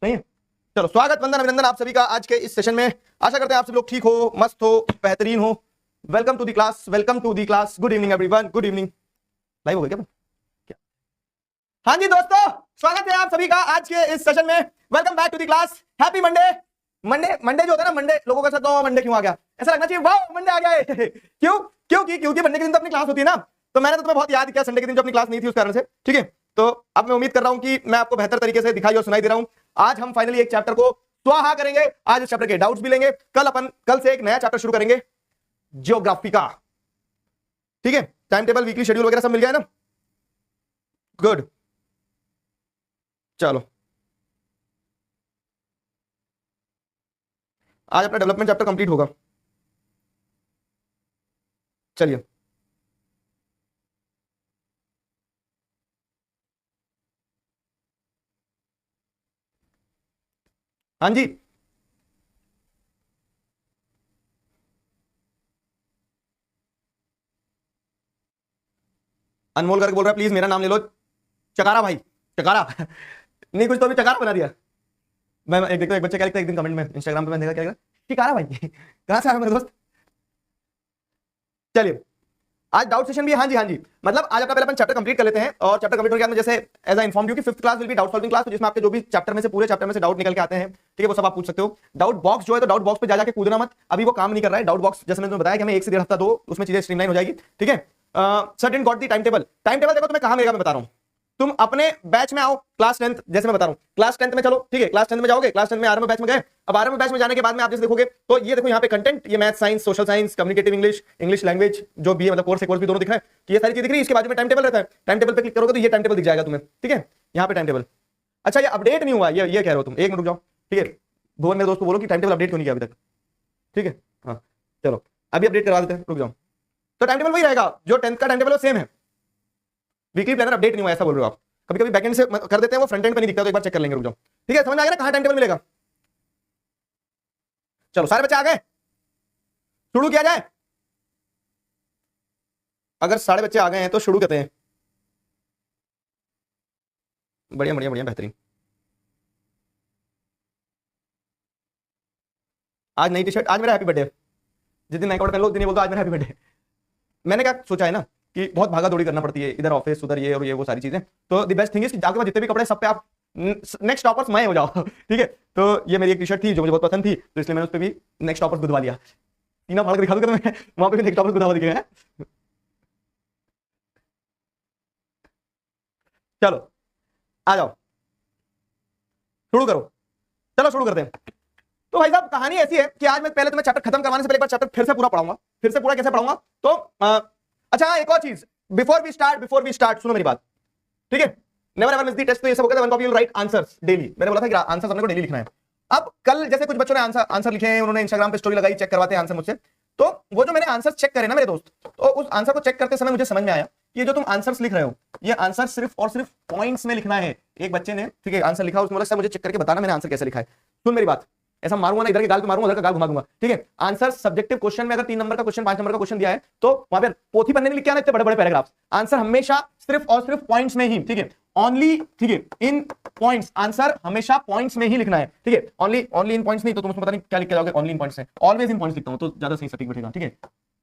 सही है। चलो, स्वागत, वंदन, अभिनंदन आप सभी का आज के इस सेशन में। आशा करते हैं आप सब लोग ठीक हो, मस्त हो, बेहतरीन हो। Welcome to the class, welcome to the class. Good evening everyone, good evening. Live हो गया क्या? हाँ जी दोस्तों, स्वागत है आप सभी का आज के इस सेशन में। Welcome back to the class. Happy Monday. Monday Monday जो होता है ना, मंडे लोगों का तो मंडे क्यों आ गया ऐसा लगना चाहिए, वाह मंडे आ गया है। क्यों? क्योंकि मंडे के दिन तो अपनी क्लास होती है ना, तो मैंने तो तुम्हें बहुत याद किया संडे के दिन जो अपनी क्लास नहीं थी उस कारण से। ठीक है, तो अब मैं उम्मीद कर रहा हूं कि मैं आपको बेहतर तरीके से दिखाई और सुनाई दे रहा हूं। आज हम फाइनली एक चैप्टर को स्वाहा करेंगे। आज इस चैप्टर के डाउट्स भी लेंगे। कल से एक नया चैप्टर शुरू करेंगे, ज्योग्राफी का। ठीक है, टाइम टेबल, वीकली शेड्यूल वगैरह सब मिल गया है ना? गुड। चलो, आज अपना डेवलपमेंट चैप्टर कंप्लीट होगा। चलिए, हाँ जी, अनमोल करके बोल रहा है प्लीज मेरा नाम ले लो। चकारा भाई, चकारा। नहीं कुछ तो अभी चकारा बना दिया। मैं एक देखो, एक बच्चे क्या लिखता है एक दिन कमेंट में इंस्टाग्राम पे, मैंने देखा क्या लिखा, चिकारा भाई। कहां से आया मेरे दोस्त? चलिए, आज डाउट सेशन भी है। हाँ जी, हाँ जी, मतलब आज अपना पहले अपन चैप्टर कंप्लीट कर लेते हैं, और चैप्टर कंप्लीट होने के बाद में जैसे एज इन्फॉर्म कि fifth class will be doubt solving class, तो जिसमें आपके जो भी चैप्टर में से पूरे चैप्टर में से डाउट निकल के आते हैं, ठीक है, वो सब आप पूछ सकते हो। डाउट बॉक्स जो है, तो डाउट बॉक्स पे जा जाके कूदना मत, अभी वो काम नहीं कर रहा है डाउट बॉक्स। जैसे मैंने तुम्हें बताया कि हमें 1 से 1.5 हफ्ता दो, उसमें चीजें स्ट्रीमलाइन हो जाएगी। ठीक है, sir didn't got the time table. Time table देखो तुम्हें कहां मिलेगा, मैं बता रहा हूं। तुम अपने बैच में आओ, क्लास 10th, जैसे मैं बता रहा हूं क्लास 10th में चलो। ठीक है, क्लास 10th में जाओगे, क्लास 10th में 11वें बैच में गए। अब 12वें बैच में जाने के बाद में आप जैसे देखोगे, तो ये देखो यहाँ पे कंटेंट, ये math science, social science, communicative English, English language जो भी है, मतलब कोर्स है, कोर्स भी दोनों दिख रहा है कि ये सारी चीज दिख रही है। इसके बाजू में टाइम टेबल रहता है। टाइम टेबल पे क्लिक करोगे तो ये टाइम टेबल दिख जाएगा तुम्हें। ठीक है, यहाँ पे टाइम टेबल। अच्छा, ये अपडेट नहीं हुआ, ये कह रहे हो तुम, एक मिनट रुक जाओ। ठीक है, भुवन मेरे दोस्त को बोलो कि टाइम टेबल अपडेट क्यों नहीं किया अभी तक। ठीक है, हाँ चलो, अभी अपडेट करवा देते हैं, रुक जाओ। तो टाइम टेबल वही रहेगा जो 10th का टाइम टेबल सेम है। वीकली प्लानर अपडेट नहीं हुआ ऐसा बोल रहे हो आप। कभी कभी बैकएंड से कर देते हैं, वो फ्रंट एंड पे नहीं दिखता, तो एक बार चेक कर लेंगे, रुक जाओ। ठीक है, समझ में आ गया ना कहां टाइम टेबल मिलेगा? चलो, सारे बच्चे आ गए, शुरू किया जाए। अगर सारे बच्चे आ गए हैं तो शुरू करते हैं। बढ़िया बढ़िया बढ़िया, बेहतरीन। आज नई टी शर्ट, आज मेरा हैप्पी बर्थडे। जिस दिन नया कपड़े पहन लो उस दिन ये बोलता आज मेरा हैप्पी बर्थडे। मैंने क्या सोचा है ना कि बहुत भागा दौड़ी करना पड़ती है, इधर ऑफिस उधर ये और ये वो सारी चीजें। तो द बेस्ट थिंग इज कि आपके पास जितने भी कपड़े सब पे आप नेक्स्ट टॉपर्स मैं हो जाओ। ठीक है, तो ये मेरी एक टी शर्ट थी जो मुझे बहुत पसंद थी, तो इसलिए मैंने उस पर भी नेक्स्ट टॉपर्स गुदवा लिया। तीना फाड़ के दिखा दूं मैं, वहां पे भी नेक्स्ट टॉपर्स गुदवा दिखे हैं। चलो, आ जाओ, शुरू करो। चलो शुरू करते हैं। तो भाई साहब, कहानी ऐसी है कि आज मैं पहले तुम्हें चैप्टर खत्म करवाने से पहले एक बार चैप्टर फिर से पूरा पढ़ाऊंगा। फिर से पूरा कैसे पढ़ाऊंगा? तो अच्छा, एक और चीज, बिफोर वी स्टार्ट सुनो मेरी बात। ठीक है, never ever miss the test. तो ये सब हो गया, one copy you write answers daily. मैंने बोला था कि आंसर्स अपने को डेली लिखना है। अब कल जैसे कुछ बच्चों ने आंसर लिखे हैं, उन्होंने इंस्टाग्राम पे स्टोरी लगाई, चेक करवाते हैं आंसर मुझसे। तो वो जो मैंने आंसर चेक करे ना मेरे दोस्त, तो उस आंसर को चेक करते समय मुझे समझ में आया कि ये जो तुम आंसर्स लिख रहे हो, ये आंसर सिर्फ और सिर्फ पॉइंट्स में लिखना है। एक बच्चे ने, ठीक है, आंसर लिखा, उसने बोला सर मुझे चेक करके बताना मैंने आंसर कैसे लिखा है। सुन मेरी बात, ऐसा मारूंगा ना, इधर की गाल पे मारूंगा, उधर का गाल घुमा दूंगा। ठीक है, आंसर सब्जेक्टिव क्वेश्चन में अगर 3 नंबर का क्वेश्चन, 5 नंबर का क्वेश्चन दिया है, तो वहां पे पोथी पन्ने में लिख के आना इतने बड़े बड़े पैराग्राफ। आंसर हमेशा सिर्फ और सिर्फ पॉइंट्स में ही, ठीक है, ओनली, ठीक है, इन पॉइंट्स। आंसर हमेशा पॉइंट्स में ही लिखना है। ठीक है, ओनली इन पॉइंट्स नहीं तो तुम उसमें पता नहीं क्या लिख के जाओगे। ओनली इन पॉइंट्स है, ऑलवेज इन पॉइंट्स लिखता हूं तो ज्यादा सही सटीक बैठेगा। ठीक है,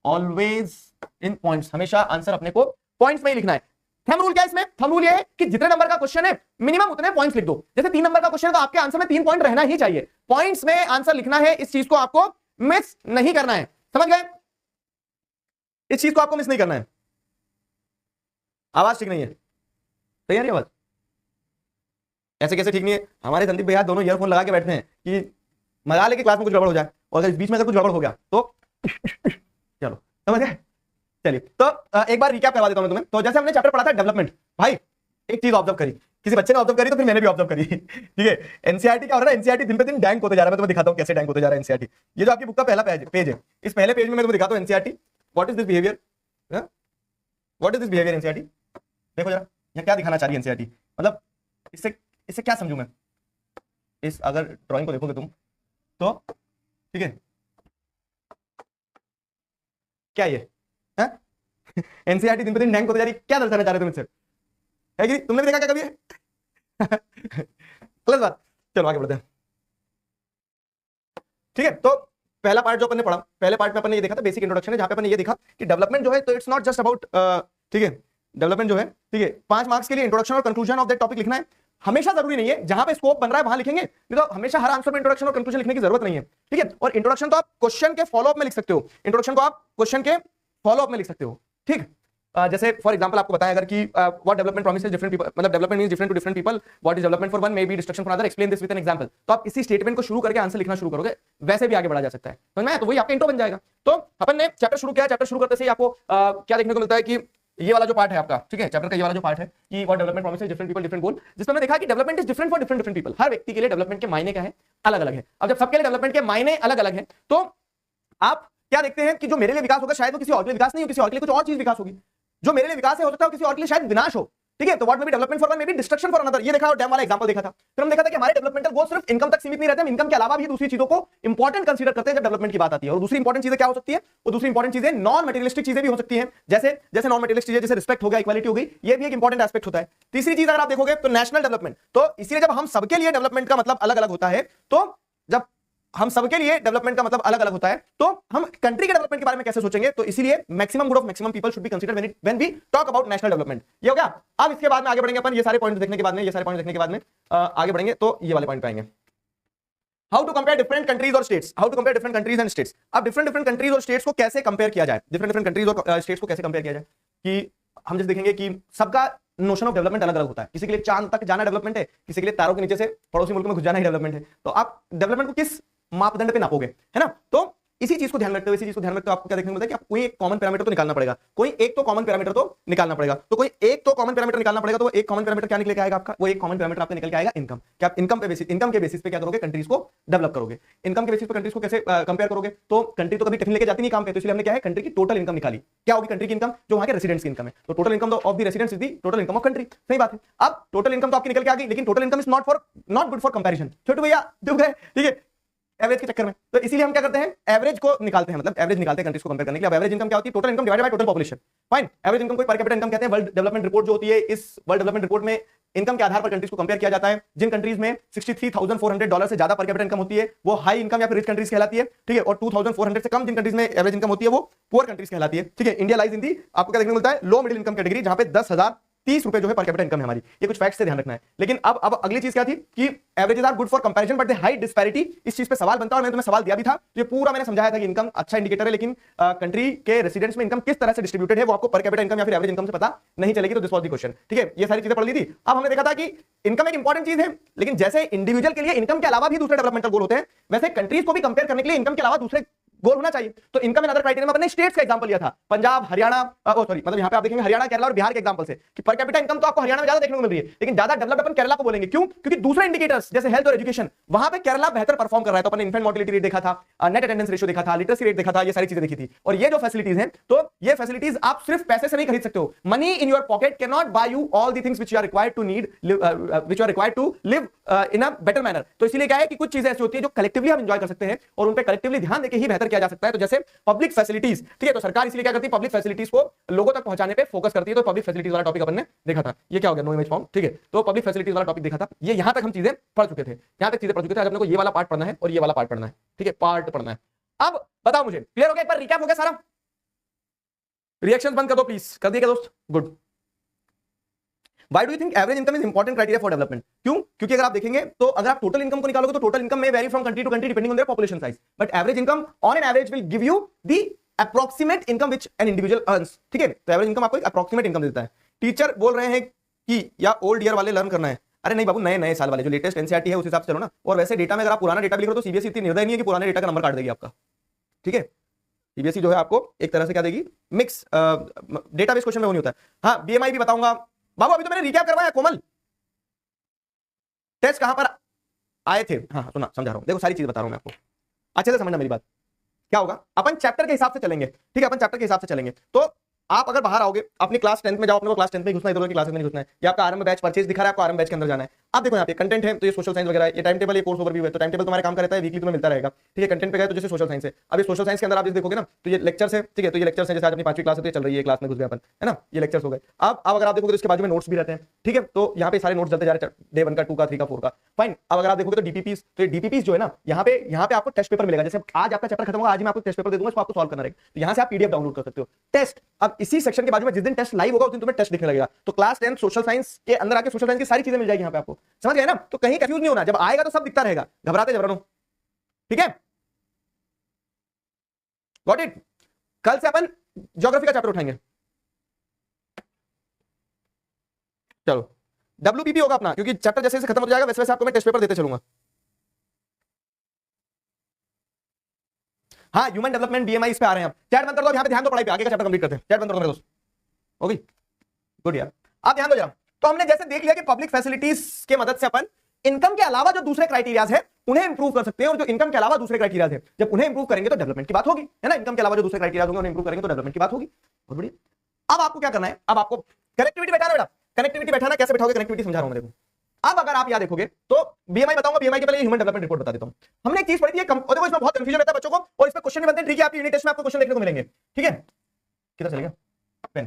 ऑलवेज इन पॉइंट्स, हमेशा आंसर अपने को पॉइंट्स में ही लिखना है। थंब रूल क्या है इसमें? थंब रूल ये है कि जितने नंबर का क्वेश्चन है मिनिमम उतने पॉइंट्स लिख दो। जैसे 3 नंबर का क्वेश्चन है तो आपके आंसर में 3 पॉइंट रहना ही चाहिए। पॉइंट्स में आंसर लिखना है, इस चीज को आपको मिस नहीं करना है। समझ गए? इस चीज को आपको मिस नहीं करना है। आवाज ठीक नहीं है? तैयारी आवाज ऐसे कैसे ठीक नहीं है? हमारे संदीप भैया दोनों ईयरफोन लगा के बैठते हैं कि मजा लेके क्लास में कुछ गड़बड़ हो जाए, और अगर इस बीच में अगर कुछ गड़बड़ हो गया तो चलो, समझ गए? चलिए, तो एक बार रिकैप करवा देता हूं मैं तुम्हें। तो जैसे हमने चैप्टर पढ़ा था डेवलपमेंट, भाई एक चीज ऑब्जर्व करी, किसी बच्चे ने ऑब्जर्व करी तो फिर मैंने भी ऑब्जर्व करी। ठीक है, एनसीईआरटी क्या हो रहा है, एनसीईआरटी दिन पे दिन डैंक होते जा रहा है। मैं तुम्हें दिखाता हूं कैसे डैंक होते जा रहा है एनसीईआरटी। ये जो आपकी बुक का पहला पेज है, इस पहले पेज में मैं तुम्हें दिखाता हूं NCERT what is this behaviour, what is this behaviour NCERT. देखो जरा यहाँ क्या दिखाना चाह रही है एनसीईआरटी, मतलब इससे इससे क्या समझू मैं? इस अगर ड्राइंग को देखोगे तुम तो, ठीक है, क्या ये है? एनसीईआरटी दिन पे दिन डैंक होते जा रही है, क्या दर्शाना चाह रहे तुम इससे? है कि तुमने भी देखा क्या कभी? गलत बात। चलो आगे बढ़ते हैं। ठीक है, तो पहला पार्ट जो अपन ने पढ़ा, पहले पार्ट में अपन ने ये देखा था बेसिक इंट्रोडक्शन है, जहां पे अपन ने ये देखा कि डेवलपमेंट जो है तो इट्स नॉट जस्ट अबाउट, ठीक है, डेवलपमेंट जो है, ठीक है, 5 मार्क्स के लिए इंट्रोडक्शन और कंक्लूजन ऑफ दैट टॉपिक लिखना है। हमेशा जरूरी नहीं है, जहां पे स्कोप बन रहा है वहां लिखेंगे, नहीं तो हमेशा हर आंसर में इंट्रोडक्शन और कंक्लूजन लिखने की जरूरत नहीं है। ठीक है, और इंट्रोडक्शन तो आप क्वेश्चन के फॉलोअप में लिख सकते हो, इंट्रोडक्शन को आप क्वेश्चन के फॉलोअप में लिख सकते हो। ठीक, जैसे फॉर एग्जांपल आपको बताया अगर कि what development promises different people, मतलब development means different to different people, what is development for one may be destruction for other, explain this with an example, तो आप इसी स्टेटमेंट को शुरू करके आंसर लिखना शुरू करोगे, वैसे भी आगे बढ़ा जा सकता है, समझ में आया? तो वही आपका इंट्रो बन जाएगा। तो अपन ने चैप्टर शुरू किया, चैप्टर शुरू करते से आपको क्या देखने को मिलता है कि ये वाला जो पार्ट है आपका, ठीक है, चैप्टर का ये वाला जो पार्ट है कि what development promises different people different goal, जिसमें हमने देखा कि development is different for different different people. हर व्यक्ति के लिए डेवलपमेंट के मायने क्या है, अलग अलग है। अब जब सबके लिए डेवलपमेंट के मायने अलग अलग है, तो आप क्या देखते हैं कि जो मेरे लिए विकास होगा शायद वो किसी और के लिए विकास नहीं हो, किसी और के लिए कुछ और चीज विकास होगी। जो मेरे लिए विकास है हो सकता है किसी और के लिए शायद विनाश हो। ठीक है, तो what may be development for one may be destruction for another. ये देखा और डैम वाला एग्जांपल देखा था। फिर हम देखा था कि हमारे डेवलपमेंटल गोल सिर्फ इनकम तक सीमित नहीं रहते, हम इनकम के अलावा भी दूसरी चीजों को इंपॉर्टेंट कंसीडर करते हैं जब डेवलपमेंट की बात आती है। और दूसरी इंपॉर्टेंट चीजें क्या हो सकती है, वो दूसरी इंपॉर्टेंट चीजें नॉन मटेरियलिस्टिक चीजें भी हो सकती हैं, जैसे जैसे नॉन मटेरियलिस्टिक चीजें, जैसे रिस्पेक्ट हो गया, इक्वालिटी हो गई, ये भी एक इंपॉर्टेंट एस्पेक्ट होता है। तीसरी चीज अगर आप देखोगे तो नेशनल डेवलपमेंट, तो इसलिए जब हम सबके लिए डेवलपमेंट का मतलब अलग अलग होता है, तो जब हम सबके लिए डेवलपमेंट का मतलब अलग अलग होता है, तो हम कंट्री के डेवलपमेंट के बारे में कैसे सोचेंगे, तो इसीलिए maximum good of maximum people should be considered when we talk about national development. ये हो गया। अब इसके बाद में आगे बढ़ेंगे अपन, ये सारे पॉइंट देखने के बाद में, ये सारे पॉइंट देखने के बाद में आगे बढ़ेंगे, तो ये वाले पॉइंट पे आएंगे, how to compare different countries और states, how to compare different countries and states. अब डिफरेंट डिफरेंट कंट्रीज और स्टेट्स को कैसे कंपेयर किया जाए, डिफरेंट डिफरेंट कंट्रीज और स्टेट्स को कैसे कंपेयर किया जाए, कि हम जैसे देखेंगे कि सबका नोशन ऑफ डेवलपमेंट अलग अलग होता है। किसी के लिए चांद तक जाना डेवलपमेंट है, किसी के लिए तारों के नीचे से पड़ोसी मुल्क में घुस जाना ही डेवलपमेंट है। तो आप डेवलपमेंट को किस मापदंड पे नापोगे, है ना? तो इसी चीज को ध्यान रखते हुए, इसी चीज को ध्यान रखते हुए आपको क्या देखने को मिलता है कि आपको कोई एक कॉमन पैरामीटर तो निकालना पड़ेगा, कोई एक तो कॉमन पैरामीटर तो निकालना पड़ेगा। तो कोई एक तो कॉमन पैरामीटर निकालना पड़ेगा, तो वो एक कॉमन पैरामीटर क्या निकल के आएगा आपका, वो एक कॉमन पैरामीटर आपका निकल के आएगा इनकम। क्या आप इनकम के बेसिस पे क्या करोगे, कंट्रीज को डेवलप करोगे। इनकम के बेसिस पे कंट्रीज को कैसे कंपेयर करोगे, तो कंट्री तो कभी टिफिन लेके जाती नहीं काम पे, तो इसलिए हमने क्या है, कंट्री की टोटल इनकम निकाली। क्या होगी कंट्री की इनकम, जो वहां के रेसिडेंट्स की इनकम है। तो total income of the residents is the total income of country. सही बात है। अब टोटल इनकम तो आपकी निकल के आ गई, लेकिन total income is not good for comparison. Chotu भैया दुख है, ठीक है, एवरेज के चक्कर में। तो इसीलिए हम क्या करते हैं, एवरेज को निकालते हैं, मतलब एवरेज निकालते हैं कंट्रीज को कंपेयर करने के लिए। अब एवरेज इनकम क्या होती है, total income divided by total population. Fine, average income को पर कैपिटा इनकम कहते हैं। वर्ल्ड डेवलपमेंट रिपोर्ट जो होती है, इस वर्ल्ड डेवलपमेंट रिपोर्ट में इनकम के आधार पर कंट्रीज को कंपेयर किया जाता है। जिन कंट्रीज में $63,400 से ज्यादा पर कैपिटा इनकम होती है वो हाई इनकम या फिर रिच कंट्रीज कहलाती है। ठीक है, और 2,400 से कम जिन कंट्रीज में एवरेज इनकम होती है वो पुअर कंट्रीज कहलाती है। ठीक है, इंडिया लाइज इन दी, आपको क्या देखने को मिलता है, लो मिडिल इनकम कैटेगरी, जहां पे 10,030 रुपए जो है पर कैपिटा इनकम है हमारी। ये कुछ फैक्ट्स से ध्यान रखना है। लेकिन अब अगली चीज क्या थी कि averages are good for comparison but the high disparity. इस चीज पे सवाल बनता है और मैंने तुम्हें सवाल दिया भी था। ये पूरा मैंने समझाया था कि इनकम अच्छा इंडिकेटर है, लेकिन कंट्री के रेसिडेंट्स में इनकम किस तरह से डिस्ट्रीब्यूटेड है वो आपको पर कैपिटा इनकम या फिर एवरेज इनकम से पता नहीं चलेगी। तो दिस वाज द क्वेश्चन। ठीक है, ये सारी चीजें पढ़ ली थी। अब हमने देखा था कि इनकम एक इंपॉर्टेंट चीज है, लेकिन जैसे इंडिविजुअल के लिए इनकम के अलावा भी दूसरे डेवलपमेंटल गोल होते हैं, वैसे कंट्रीज को भी कंपेयर करने के लिए इनकम के अलावा दूसरे गोल होना चाहिए। तो इनकम एंड अदर क्राइटेरिया में अपने स्टेट्स का एग्जांपल लिया था, पंजाब, हरियाणा, सॉरी मतलब यहां पे आप देखेंगे हरियाणा, केरला और बिहार के एग्जांपल से कि पर कैपिटा इनकम तो आपको हरियाणा में ज्यादा देखने को मिल रही है, लेकिन ज्यादा डेवलप्ड अपन केरला को बोलेंगे। क्यों? क्योंकि दूसरे इंडिकेटर्स जैसे हेल्थ और एजुकेशन वहां पे केरला बेहतर परफॉर्म कर रहा है। तो अपन इन्फेंट मोर्टेलिटी रेट देखा था, नेट अटेंडेंस रेशियो देखा था, लिटरेसी रेट देखा था, ये सारी चीजें देखी थी। और ये जो फैसिलिटीज हैं, तो ये फैसिलिटीज आप सिर्फ पैसे से नहीं खरीद सकते हो। Money in your pocket can not buy you all the things which you are required to need, which you are required to live in a better manner. तो इसलिए क्या है कि कुछ चीजें ऐसी होती है जो कलेक्टिवली हम एंजॉय कर सकते हैं और उन पे कलेक्टिवली ध्यान देके ही बेहतर किया जा सकता है। तो जैसे पब्लिक फैसिलिटीज, ठीक है, तो सरकार इसलिए क्या करती है, पब्लिक फैसिलिटीज को लोगों तक पहुंचाने पे फोकस करती है। तो पब्लिक फैसिलिटीज वाला टॉपिक अपन ने देखा था। ये क्या हो गया, नो इमेज फॉर्म। ठीक है, तो पब्लिक फैसिलिटीज वाला टॉपिक देखा था। ये यहां तक हम चीजें पढ़ चुके थे, यहां तक चीजें पढ़ चुके थे। आज अपने को ये वाला पार्ट पढ़ना है और ये वाला पार्ट पढ़ना है। ठीक है, पार्ट पढ़ना है। अब बताओ मुझे, क्लियर हो गया? एक बार रिकैप हो गया सारा? रिएक्शंस बंद कर दो प्लीज, कर दिए क्या दोस्त? Good. Why do you think average income is important criteria for development? क्यों? क्योंकि अगर आप देखेंगे तो अगर आप टोटल इनकम को निकालोगे तो टोटल इनकम में vary from country to country depending on their population size, but average income on an average will give you the approximate income which an individual earns. ठीक है, तो एवरेज इनकम आपको एक approximate income देता है। Teacher बोल रहे हैं कि या ओल्ड ईयर वाले लर्न करना है। अरे नहीं बाबू, नए नए साल वाले जो लेटेस्ट एनसीईआरटी है उस हिसाब से चलो ना। और वैसे डेटा में अगर आप पुराना डेटा भी लिख रहे हो तो सीबीएसई इतनी निर्दय नहीं है कि पुराने डेटा का नंबर काट देगी आपका। ठीक है, सीबीएसई जो है आपको एक तरह से क्या देगी, मिक्स डेटाबेस क्वेश्चन में वो नहीं होता है। हाँ, बीएमआई भी बताऊंगा बाबू, अभी तो मैंने रिकैप करवाया। कोमल, टेस्ट कहां पर आए थे? हाँ सुना, समझा रहा हूं, देखो सारी चीज बता रहा हूं मैं आपको, अच्छे से समझना मेरी बात। क्या होगा, अपन चैप्टर के हिसाब से चलेंगे। ठीक है, अपन चैप्टर के हिसाब से चलेंगे। तो आप अगर बाहर आओगे अपनी क्लास 10th में जाओ, अपने को क्लास 10th में घुसना है, इधर की क्लास में नहीं घुसना है, या आपका आरएम बैच परचेज दिखा रहा है, आपको आरएम बैच के अंदर जाना है। आप देखो यहाँ पे कंटेंट है, तो ये सोशल साइंस वगैरह, ये टाइम टेबल, ये कोर्स ओवरव्यू है, तो टाइम टेबल तुम्हारे काम का रहता है, वीकली तुम्हें मिलता रहेगा, ठीक है। कंटेंट पे गए तो जैसे सोशल साइंस है, अब ये सोशल साइंस के अंदर आप देखोगे ना, तो ये लेक्चर्स है, ठीक है, तो ये लेक्चर्स है, जैसे आज अपनी 5वीं क्लास है, तो ये चल रही है, क्लास में घुस गए अपन, है ना, ये लेक्चर्स हो गए। अब अगर आप देखोगे तो इसके बाजू में नोट्स भी रहते हैं, ठीक है, तो यहाँ पे सारे नोट्स चलते जा रहे हैं, डे 1 का, 2 का, 3 का, 4 का, फाइन। अब अगर आप देखोगे तो डीपीपीस, तो ये डीपीपीस जो है ना, यहाँ पे आपको टेस्ट पेपर मिलेगा, जैसे आज आपका चैप्टर खत्म होगा, आज मैं आपको टेस्ट पेपर दे दूंगा, इसको आपको सॉल्व करना रहेगा, तो यहाँ से आप पीडीएफ डाउनलोड कर सकते हो। टेस्ट, अब इसी सेक्शन के बाजू में जिस दिन टेस्ट लाइव होगा उस दिन तुम्हें टेस्ट दिखने लगेगा, तो क्लास 10 सोशल साइंस के अंदर आके सोशल साइंस की सारी चीजें मिल जाएगी यहाँ पे आपको, समझ गए ना। तो कहीं कंफ्यूज नहीं होना, जब आएगा तो सब दिखता रहेगा, घबराते जबरनो, ठीक है। Got it. कल से अपन ज्योग्राफी का चैप्टर उठाएंगे, चलो। डब्ल्यूबीपी होगा अपना, क्योंकि चैप्टर जैसे जैसे खत्म हो जाएगा वैसे वैसे आपको मैं टेस्ट पेपर देते चलूंगा। हाँ, ह्यूमन डेवलपमेंट बीएमआई इस पे आ रहे हैं। आप चैट बंद कर दो, यहाँ पे ध्यान दो, पढ़ाई पे, आगे का चैप्टर कंप्लीट करते हैं। चैट बंद कर दो मेरे दोस्त, होगी गुड यार, आप ध्यान दो जरा। तो हमने जैसे देख लिया कि पब्लिक फैसिलिटीज के मदद से अपन इनकम के अलावा जो दूसरे क्राइटेरियाज है उन्हें इंप्रूव कर सकते हैं, और जो इनकम के अलावा दूसरे क्राइटेरियाज है, जब उन्हें इंप्रूव करेंगे तो डेवलपमेंट की बात होगी, है ना। इनकम के अलावा जो दूसरे क्राइटेरियाज होंगे उन्हें इंप्रूव करेंगे तो डेवलपमेंट की बात होगी। बहुत बढ़िया। अब आपको क्या करना है, अब आपको कनेक्टिविटी बैठाना बेटा, कनेक्टिविटी बैठाना, कैसे बैठाओगे कनेक्टिविटी समझा रहा हूं मैं, देखो। अब अगर आप यहां देखोगे तो बीएमआई बताऊंगा, बीएमआई के पहले ह्यूमन डेवलपमेंट रिपोर्ट बता देता हूं। हमने एक चीज पढ़ी थी, और देखो इसमें बहुत कंफ्यूजन रहता है बच्चों को, और इसमें क्वेश्चन भी बनते हैं, ठीक है, आपकी यूनिट टेस्ट में आपको क्वेश्चन देखने को मिलेंगे, ठीक है। किधर चलेगा पेन,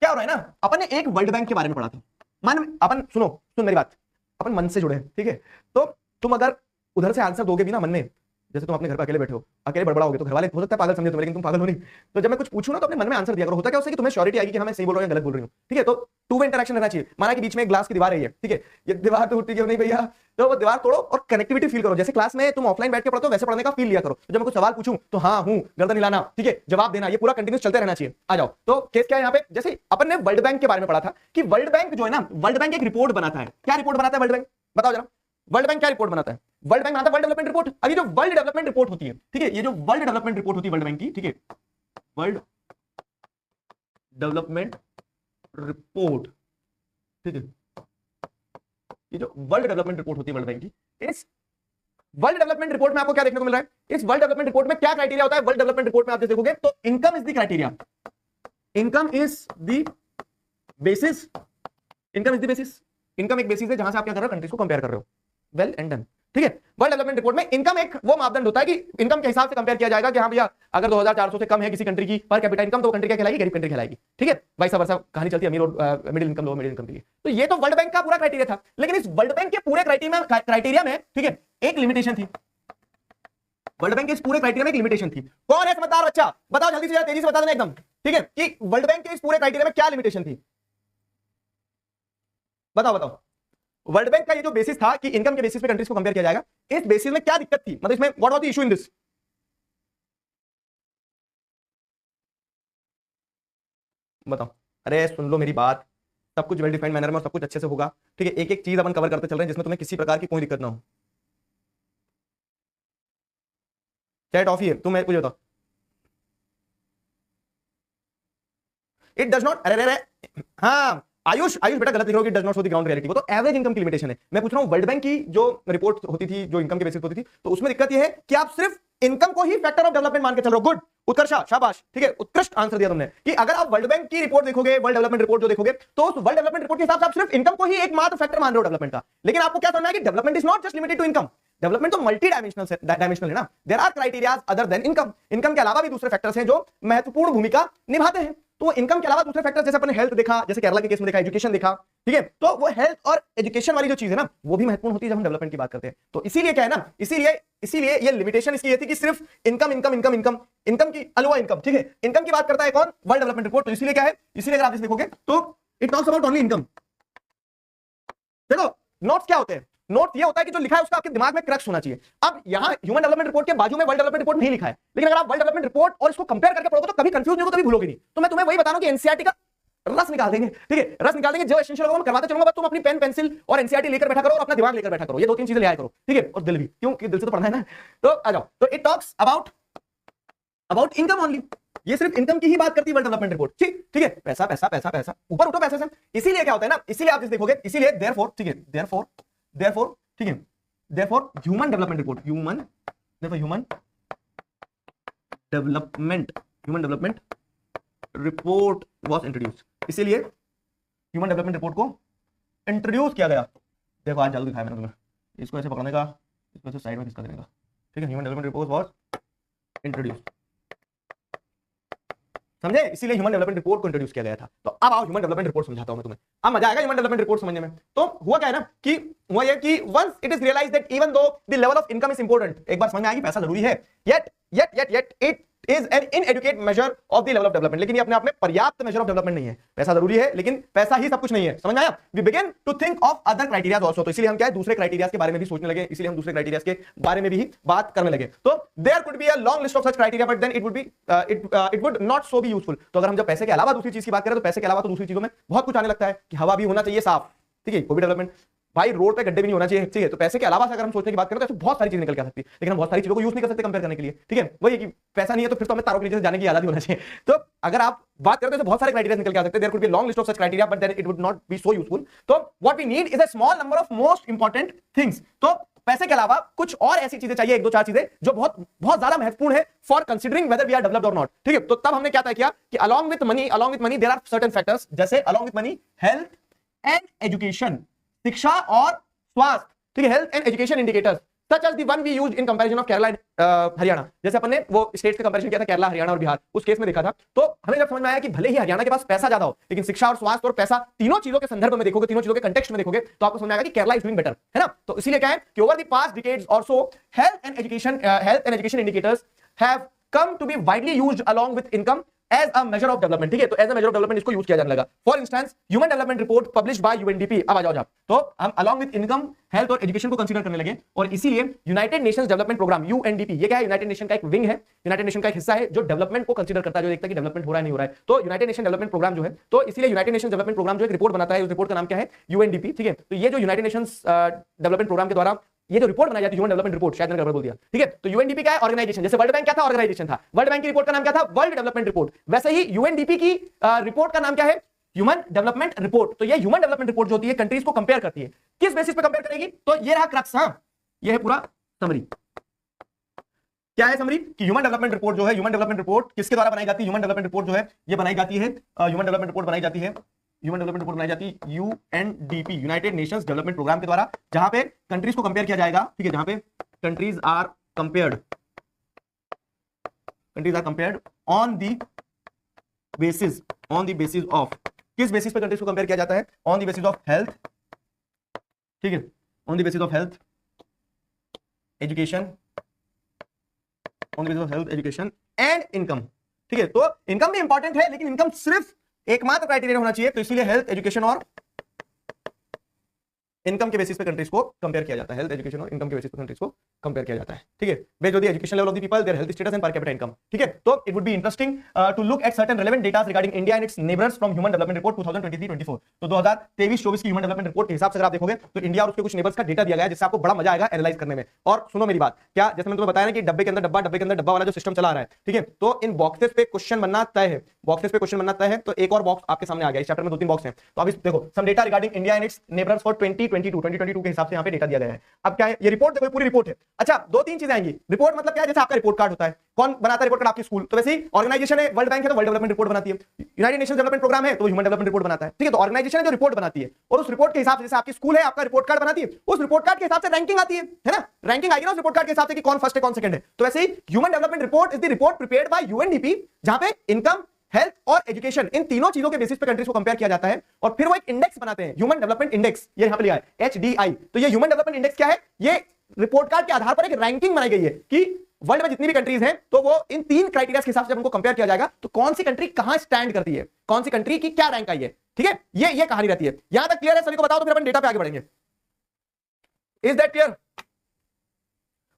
क्या हो रहा है ना, अपन ने एक वर्ल्ड बैंक के बारे में पढ़ा था, मन अपन सुन मेरी बात, अपन मन से जुड़े हैं, ठीक है। तो तुम अगर उधर से आंसर दोगे भी ना मन में, जैसे तुम अपने घर पर अकेले बैठे हो, अकेले बड़बड़ाओगे तो घर वाले हो सकता है पागल समझे तुम्हें, लेकिन तुम पागल हो नहीं। तो जब मैं कुछ पूछूं ना तो अपने मन में आंसर दिया करो, होता क्या उससे कि तुम्हें श्योरिटी आएगी कि हाँ मैं सही बोल रहा हूं या गलत बोल रही हूं, ठीक है। तो टू वे इंटरेक्शन रहना चाहिए। माना कि बीच में एक ग्लास की दीवार है, ठीक है, ये दीवार टूटती क्यों नहीं भैया, तो वो दीवार तोड़ो और कनेक्टिविटी फील करो। जैसे क्लास में तुम ऑफलाइन बैठ के पढ़ते हो वैसे पढ़ने का फील लिया करो। तो जब मैं कुछ सवाल पूछूं तो हाँ हूं, गर्दन हिलाना, ठीक है, जवाब देना, ये पूरा कंटिन्यूस चलते रहना चाहिए। आ जाओ, तो केस क्या है यहाँ पे, जैसे अपन ने वर्ल्ड बैंक के बारे में पढ़ा था कि वर्ल्ड बैंक जो है ना, वर्ल्ड बैंक एक रिपोर्ट बनाता है। क्या रिपोर्ट बनाता है वर्ल्ड बैंक, बताओ जरा। वर्ल्ड बैंक क्या रिपोर्ट बनाता है, वर्ल्ड बैंक बनाता है वर्ल्ड डेवलपमेंट रिपोर्ट। अब ये जो वर्ल्ड डेवलपमेंट रिपोर्ट होती है, ठीक है, ये जो वर्ल्ड डेवलपमेंट रिपोर्ट होती है वर्ल्ड बैंक की, ठीक है, वर्ल्ड डेवलपमेंट रिपोर्ट, ठीक है, ये जो वर्ल्ड डेवलपमेंट रिपोर्ट होती है वर्ल्ड बैंक की, इस वर्ल्ड डेवलपमेंट रिपोर्ट में आपको क्या देखने को मिल रहा है, इस वर्ल्ड डेवलपमेंट रिपोर्ट में क्या क्राइटेरिया होता है, वर्ल्ड डेवलपमेंट रिपोर्ट में आप देखोगे तो income is the criteria, income is the basis, income is the basis, income एक बेसिस है जहां से आप क्या कर रहे हो, कंट्रीज को कंपेयर कर रहे हो। वेल एंड डन, ठीक है। वर्ल्ड डेवलपमेंट रिपोर्ट में इनकम एक वो मापदंड होता है कि इनकम के हिसाब से कंपेयर किया जाएगा कि हाँ भैया अगर 2400 से कम है किसी कंट्री की पर कैपिटा इनकम तो कंट्री क्या कहलाएगी, गरीब कंट्री कहलाएगी, ठीक है। वैसा वैसा कहानी चलती है अमीर और middle income, lower middle income की। तो ये तो वर्ल्ड बैंक का पूरा क्राइटेरिया था, लेकिन इस वर्ल्ड बैंक के पूरे क्राइटेरिया में, ठीक है, एक लिमिटेशन थी। वर्ल्ड बैंक के इस पूरे क्राइटेरिया में एक लिमिटेशन थी। कौन है समझदार बच्चा, बताओ जल्दी से, तेजी से बता देना एकदम, ठीक है, कि वर्ल्ड बैंक के इस पूरे क्राइटेरिया में क्या लिमिटेशन थी, बताओ बताओ। वर्ल्ड बैंक का ये जो बेसिस था कि इनकम के बेसिस पे कंट्रीज को कंपेयर किया जाएगा, इस बेसिस में क्या दिक्कत थी, मतलब इसमें what was the issue in this, बताओ। अरे सुन लो मेरी बात, सब कुछ वेल डिफाइंड मैनर में और सब कुछ अच्छे से होगा, ठीक है। एक एक चीज अपन कवर करते चल रहे हैं जिसमें तुम्हें किसी प्रकार की कोई दिक्कत ना हो। चैट ऑफ ही है, तुम मुझे बताओ। इट डज नॉट, अरे हाँ आयुष, आयुष बेटा गलत लिख रहे हो कि does not show the ground reality, वो तो एवरेज इनकम की लिमिटेशन है। मैं पूछ रहा हूं वर्ल्ड बैंक की जो रिपोर्ट होती थी, जो इनकम के बेसिस होती थी, तो उसमें दिक्कत ये है कि आप सिर्फ इनकम को ही फैक्टर ऑफ डेवलपमेंट मान के चल रहे हो। गुड, उत्कर्षा, शाबाश, ठीक है, उत्कृष्ट आंसर दिया तुमने कि अगर आप वर्ल्ड बैंक की रिपोर्ट देखोगे, वर्ल्ड डेवलपमेंट रिपोर्ट जो देखोगे, तो उस वर्ल्ड डेवलपमेंट रिपोर्ट के हिसाब से आप सिर्फ इनकम को ही एकमात्र फैक्टर मान रहे हो डेवलपमेंट का। लेकिन आपको क्या समझना है कि development is not just limited to income, development तो मल्टी डायमेंशनल है ना। There are criterias other than income, income के अलावा भी दूसरे फैक्टर्स हैं जो महत्वपूर्ण भूमिका निभाते हैं। तो इनकम के अलावा दूसरे फैक्टर्स जैसे अपने हेल्थ देखा, जैसे केरला के केस में देखा, एजुकेशन देखा, ठीक है, तो वो हेल्थ और एजुकेशन वाली जो चीज है ना, वो भी महत्वपूर्ण होती है जब हम डेवलपमेंट की बात करते हैं। तो इसीलिए क्या है ना, इसीलिए ये लिमिटेशन इसकी ये थी कि सिर्फ income income income income income की अलावा इनकम, ठीक है, इनकम की बात करता है कौन, वर्ल्ड डेवलपमेंट रिपोर्ट। तो इसीलिए क्या है, इसीलिए अगर आप इसे देखोगे तो it talks about only income. देखो नोट्स क्या होते हैं, नोट ये होता है कि जो लिखा है उसका आपके दिमाग में क्रक्स होना चाहिए। अब यहां ह्यूमन डेवलपमेंट रिपोर्ट के बाजू में वर्ल्ड डेवलपमेंट रिपोर्ट नहीं लिखा है, लेकिन अगर आप वर्ल्ड डेवलपमेंट रिपोर्ट और इसको कंपेयर करके पढ़ोगे तो कभी कंफ्यूज नहीं होगा, कभी भूलोगे नहीं। तो मैं तुम्हें वही बता रहा हूं कि एनसीईआरटी का रस निकाल देंगे, ठीक है, रस निकाल देंगे, जो एसेंशियल होगा मैं करवाते चलूंगा, बस तुम अपनी पेन पेंसिल और एनसीईआरटी लेकर बैठा करो और अपना दिमाग लेकर बैठा करो, ये दो तीन चीजें ले आया करो, ठीक है, और दिल भी, क्योंकि दिल से तो पढ़ना है ना। तो आ जाओ, तो it talks about income only, ये सिर्फ इनकम की ही बात करती है वर्ल्ड डेवलपमेंट रिपोर्ट, ठीक है। पैसा पैसा पैसा पैसा, ऊपर उठो पैसे से। इसीलिए क्या होता है ना, इसीलिए आप जिस देखोगे, इसीलिए देयरफॉर, ठीक है, देयरफॉर, ठीक है, therefore human development report, human development report was introduce, इसीलिए ह्यूमन डेवलपमेंट रिपोर्ट को इंट्रोड्यूस किया गया। देखो आज जल्दी दिखाया मैंने तुम्हें, इसको ऐसे पकड़ने का, इसको ऐसे साइड में किसका देने का, ठीक है। Human development report was introduce, समझे, इसीलिए ह्यूमन डेवलपमेंट रिपोर्ट को इंट्रोड्यूस किया गया था। तो अब आओ ह्यूमन डेवलपमेंट रिपोर्ट समझाता हूं मैं तुम्हें, अब मजा आएगा ह्यूमन डेवलपमेंट रिपोर्ट समझने में। तो हुआ क्या है ना कि हुआ ये कि once it is realised that even though the level of income is important, एक बार समझ में आएगी पैसा जरूरी है, yet it is an inadequate measure of the level of development, लेकिन ये अपने आप में पर्याप्त मेजर ऑफ डेवलपमेंट नहीं है। पैसा जरूरी है लेकिन पैसा ही सब कुछ नहीं है, समझ में आया। We begin to think of other criterias also, तो इसलिए हम क्या है दूसरे क्राइटेरियाज के बारे में भी सोचने लगे, इसलिए हम दूसरे क्राइटेरियाज के बारे में भी बात करने लगे। तो there could be a long list of such criteria but then it would not so be useful. तो अगर हम जब पैसे के अलावा दूसरी चीज की बात करें तो पैसे के अलावा तो दूसरी चीजों में बहुत कुछ आने लगता है कि हवा भी होना चाहिए साफ, ठीक है, वो भी डेवलपमेंट, भाई रोड पे गड्ढे भी नहीं होना चाहिए, ठीक है। तो पैसे के अलावा से अगर हम सोचने की बात करें तो ऐसे बहुत सारी चीजें निकल के आ सकती है, लेकिन हम बहुत सारी चीजों को यूज नहीं कर सकते कंपेयर करने के लिए, ठीक है। वही कि पैसा नहीं है तो फिर तो हमें तारों के नीचे से जाने की आजादी होना चाहिए। तो अगर आप बात करें तो बहुत सारे क्राइटेरिया निकल के आ सकते हैं, there could be long list of such criteria but then it would not be so useful. तो what we need is a small number of most important things. तो पैसे के अलावा कुछ और ऐसी चीजें चाहिए, एक दो चार चीजें जो बहुत बहुत ज्यादा महत्वपूर्ण है for considering whether we are developed और नॉट, ठीक है। तो तब हमने क्या तय किया कि along with money there are certain factors, जैसे along with money health and education, शिक्षा और स्वास्थ्य, ठीक है, health and education indicators such as the one we use in comparison of Kerala and Haryana. जैसे अपन ने वो स्टेट्स का कंपैरिजन किया था केरला, हरियाणा और बिहार, उस केस में देखा था। तो हमें जब समझ में आया कि भले ही हरियाणा के पास पैसा ज्यादा हो लेकिन शिक्षा और स्वास्थ्य और पैसा तीनों चीजों के संदर्भ में देखोगे, तीनों चीजों के कंटेक्स्ट में देखोगे तो आपको समझ में आएगा कि केरला इज डूइंग बेटर, है ना। तो इसीलिए क्या है कि ओवर द पास्ट डिकेड्स और सो health and education indicators have come to be widely used along with income as a measure of development, ठीक है। तो as a measure of development इसको यूज किया जाने लगा। For instance human development report published by UNDP, अब आ जाओ आप, तो हम along with income, हेल्थ और एजुकेशन को कंसीडर करने लगे और इसीलिए United Nations Development Programme UNDP, ये क्या है, यूनाइटेड नेशन का एक विंग है, यूनाइटेड नेशन का एक हिस्सा है जो डेवलपमेंट को कंसीडर करता है, जो देखता है कि डेवलपमेंट हो रहा है नहीं हो रहा है। तो यूनाइटेड नेशन डेवलपमेंट प्रोग्राम जो है, तो इसीलिए यूनाइटेड नेशन डेवलपमेंट प्रोग्राम जो एक रिपोर्ट बनाता है, उस रिपोर्ट का नाम क्या है, यूएनडीपी, ठीक है। तो ये जो यूनाइटेड नेशंस डेवलपमेंट प्रोग्राम के द्वारा ये जो रिपोर्ट बनाई जाती है ह्यूमन डेवलपमेंट रिपोर्ट, शायद मैंने गड़बड़ बोल दिया, ठीक है। तो यूएनडीपी क्या है, ऑर्गेनाइजेशन, जैसे वर्ल्ड बैंक क्या था, ऑर्गेनाइजेशन था, वर्ल्ड बैंक की रिपोर्ट का नाम क्या था, वर्ल्ड डेवलपमेंट रिपोर्ट, वैसे ही यूएनडीपी की रिपोर्ट का नाम क्या है, ह्यूमन डेवलपमेंट रिपोर्ट। तो ये ह्यूमन डेवलपमेंट रिपोर्ट जो होती है कंट्रीज को कंपेयर करती है, किस बेसिस पे कंपेयर करेगी, तो ये रहा क्रक्स, हां ये है पूरा समरी। क्या है समरी कि ह्यूमन डेवलपमेंट रिपोर्ट जो है, ह्यूमन डेवलपमेंट रिपोर्ट किसके द्वारा बनाई जाती है, ह्यूमन डेवलपमेंट रिपोर्ट जो है ये बनाई जाती है, ह्यूमन डेवलपमेंट रिपोर्ट बनाई जाती है, ह्यूमन डेवलपमेंट रिपोर्ट बनाई जाती है UNDP, United Nations Development Programme के द्वारा, जहां पे कंट्रीज को कंपेयर किया जाएगा, ठीक है, जहां पे countries are compared on the basis of, किस बेसिस पे कंट्रीज को कंपेयर किया जाता है, on the basis of health, ठीक है, on the basis of health education, on the basis of health education and income, ठीक है। तो इनकम भी इंपॉर्टेंट है लेकिन इनकम सिर्फ एकमात्र क्राइटेरिया होना चाहिए, तो इसलिए हेल्थ एजुकेशन और इनकम के बेसिस पे कंट्रीज को कंपेयर किया जाता है, हेल्थ एजुकेशन और इनकम के बेसिस पे कंट्रीज को कंपेयर किया जाता है, ठीक है, based on the education level of the people, their health status and per capita income, ठीक है। तो it would be interesting to look at certain relevant data regarding India and its neighbours from human development report 2023-24। तो 2023-24 की human development report के हिसाब से अगर आप देखोगे तो इंडिया और उसके कुछ नेबर्स का डेटा दिया गया है, जिससे आपको बड़ा मजा आएगा एनालाइज करने में। और सुनो मेरी बात, क्या जैसे मैंने तुम्हें बताया ना कि डब्बे के अंदर डब्बा वाला जो सिस्टम चला रहा है, ठीक है, तो इन बॉक्सेस पे क्वेश्चन बनना तय है, बॉक्सेस पे क्वेश्चन बनना तय है। तो एक और बॉक्स आपके सामने आ गया, इस चैप्टर में 2-3 बॉक्स हैं, तो अभी देखो some data regarding India and its neighbours for 2022 के हिसाब से यहाँ पे डेटा दिया गया है। अब क्या है, ये रिपोर्ट देखो, पूरी रिपोर्ट है। अच्छा, 2-3 चीजें आएंगी। रिपोर्ट मतलब क्या है, जैसे आपका रिपोर्ट कार्ड होता है, कौन बनाता है रिपोर्ट कार्ड, आपकी स्कूल, तो वैसे ही ऑर्गेनाइजेशन है, वर्ल्ड बैंक है तो वर्ल्ड डेवलपमेंट रिपोर्ट बनाती है, यूनाइटेड नेशंस डेवलपमेंट प्रोग्राम है तो ह्यूमन डेवलपमेंट रिपोर्ट बनाता है, ठीक है। तो ऑर्गेनाइजेशन है जो रिपोर्ट बनाती है और उस रिपोर्ट के हिसाब से, जैसे आपकी स्कूल है आपका रिपोर्ट कार्ड बनाती है, उस रिपोर्ट कार्ड के हिसाब से रैंकिंग आती है ना, रैंकिंग आएगी ना उस रिपोर्ट कार्ड के हिसाब से कि कौन फर्स्ट है कौन सेकंड है। तो वैसे ही human development report is the report prepared by UNDP, जहां पे इनकम, हेल्थ और एजुकेशन, इन तीनों चीजों के बेसिस पे कंट्रीज को कंपेयर किया जाता है और फिर वो एक इंडेक्स बनाते हैं, ह्यूमन डेवलपमेंट इंडेक्स, ये यहां पे लिखा है HDI। तो ये ह्यूमन डेवलपमेंट इंडेक्स क्या है, ये रिपोर्ट कार्ड के आधार पर एक रैंकिंग बनाई गई है कि वर्ल्ड में जितनी भी कंट्रीज हैं तो वो इन 3 क्राइटेरिया के हिसाब से जब उनको कंपेयर किया जाएगा तो कौन सी कंट्री कहां स्टैंड करती है, कौन सी कंट्री की क्या रैंक आई है, ठीक है। ये कहानी रहती है। यहां तक क्लियर है सभी को, बताओ तो फिर अपन डेटा पे आगे बढ़ेंगे। Is that clear?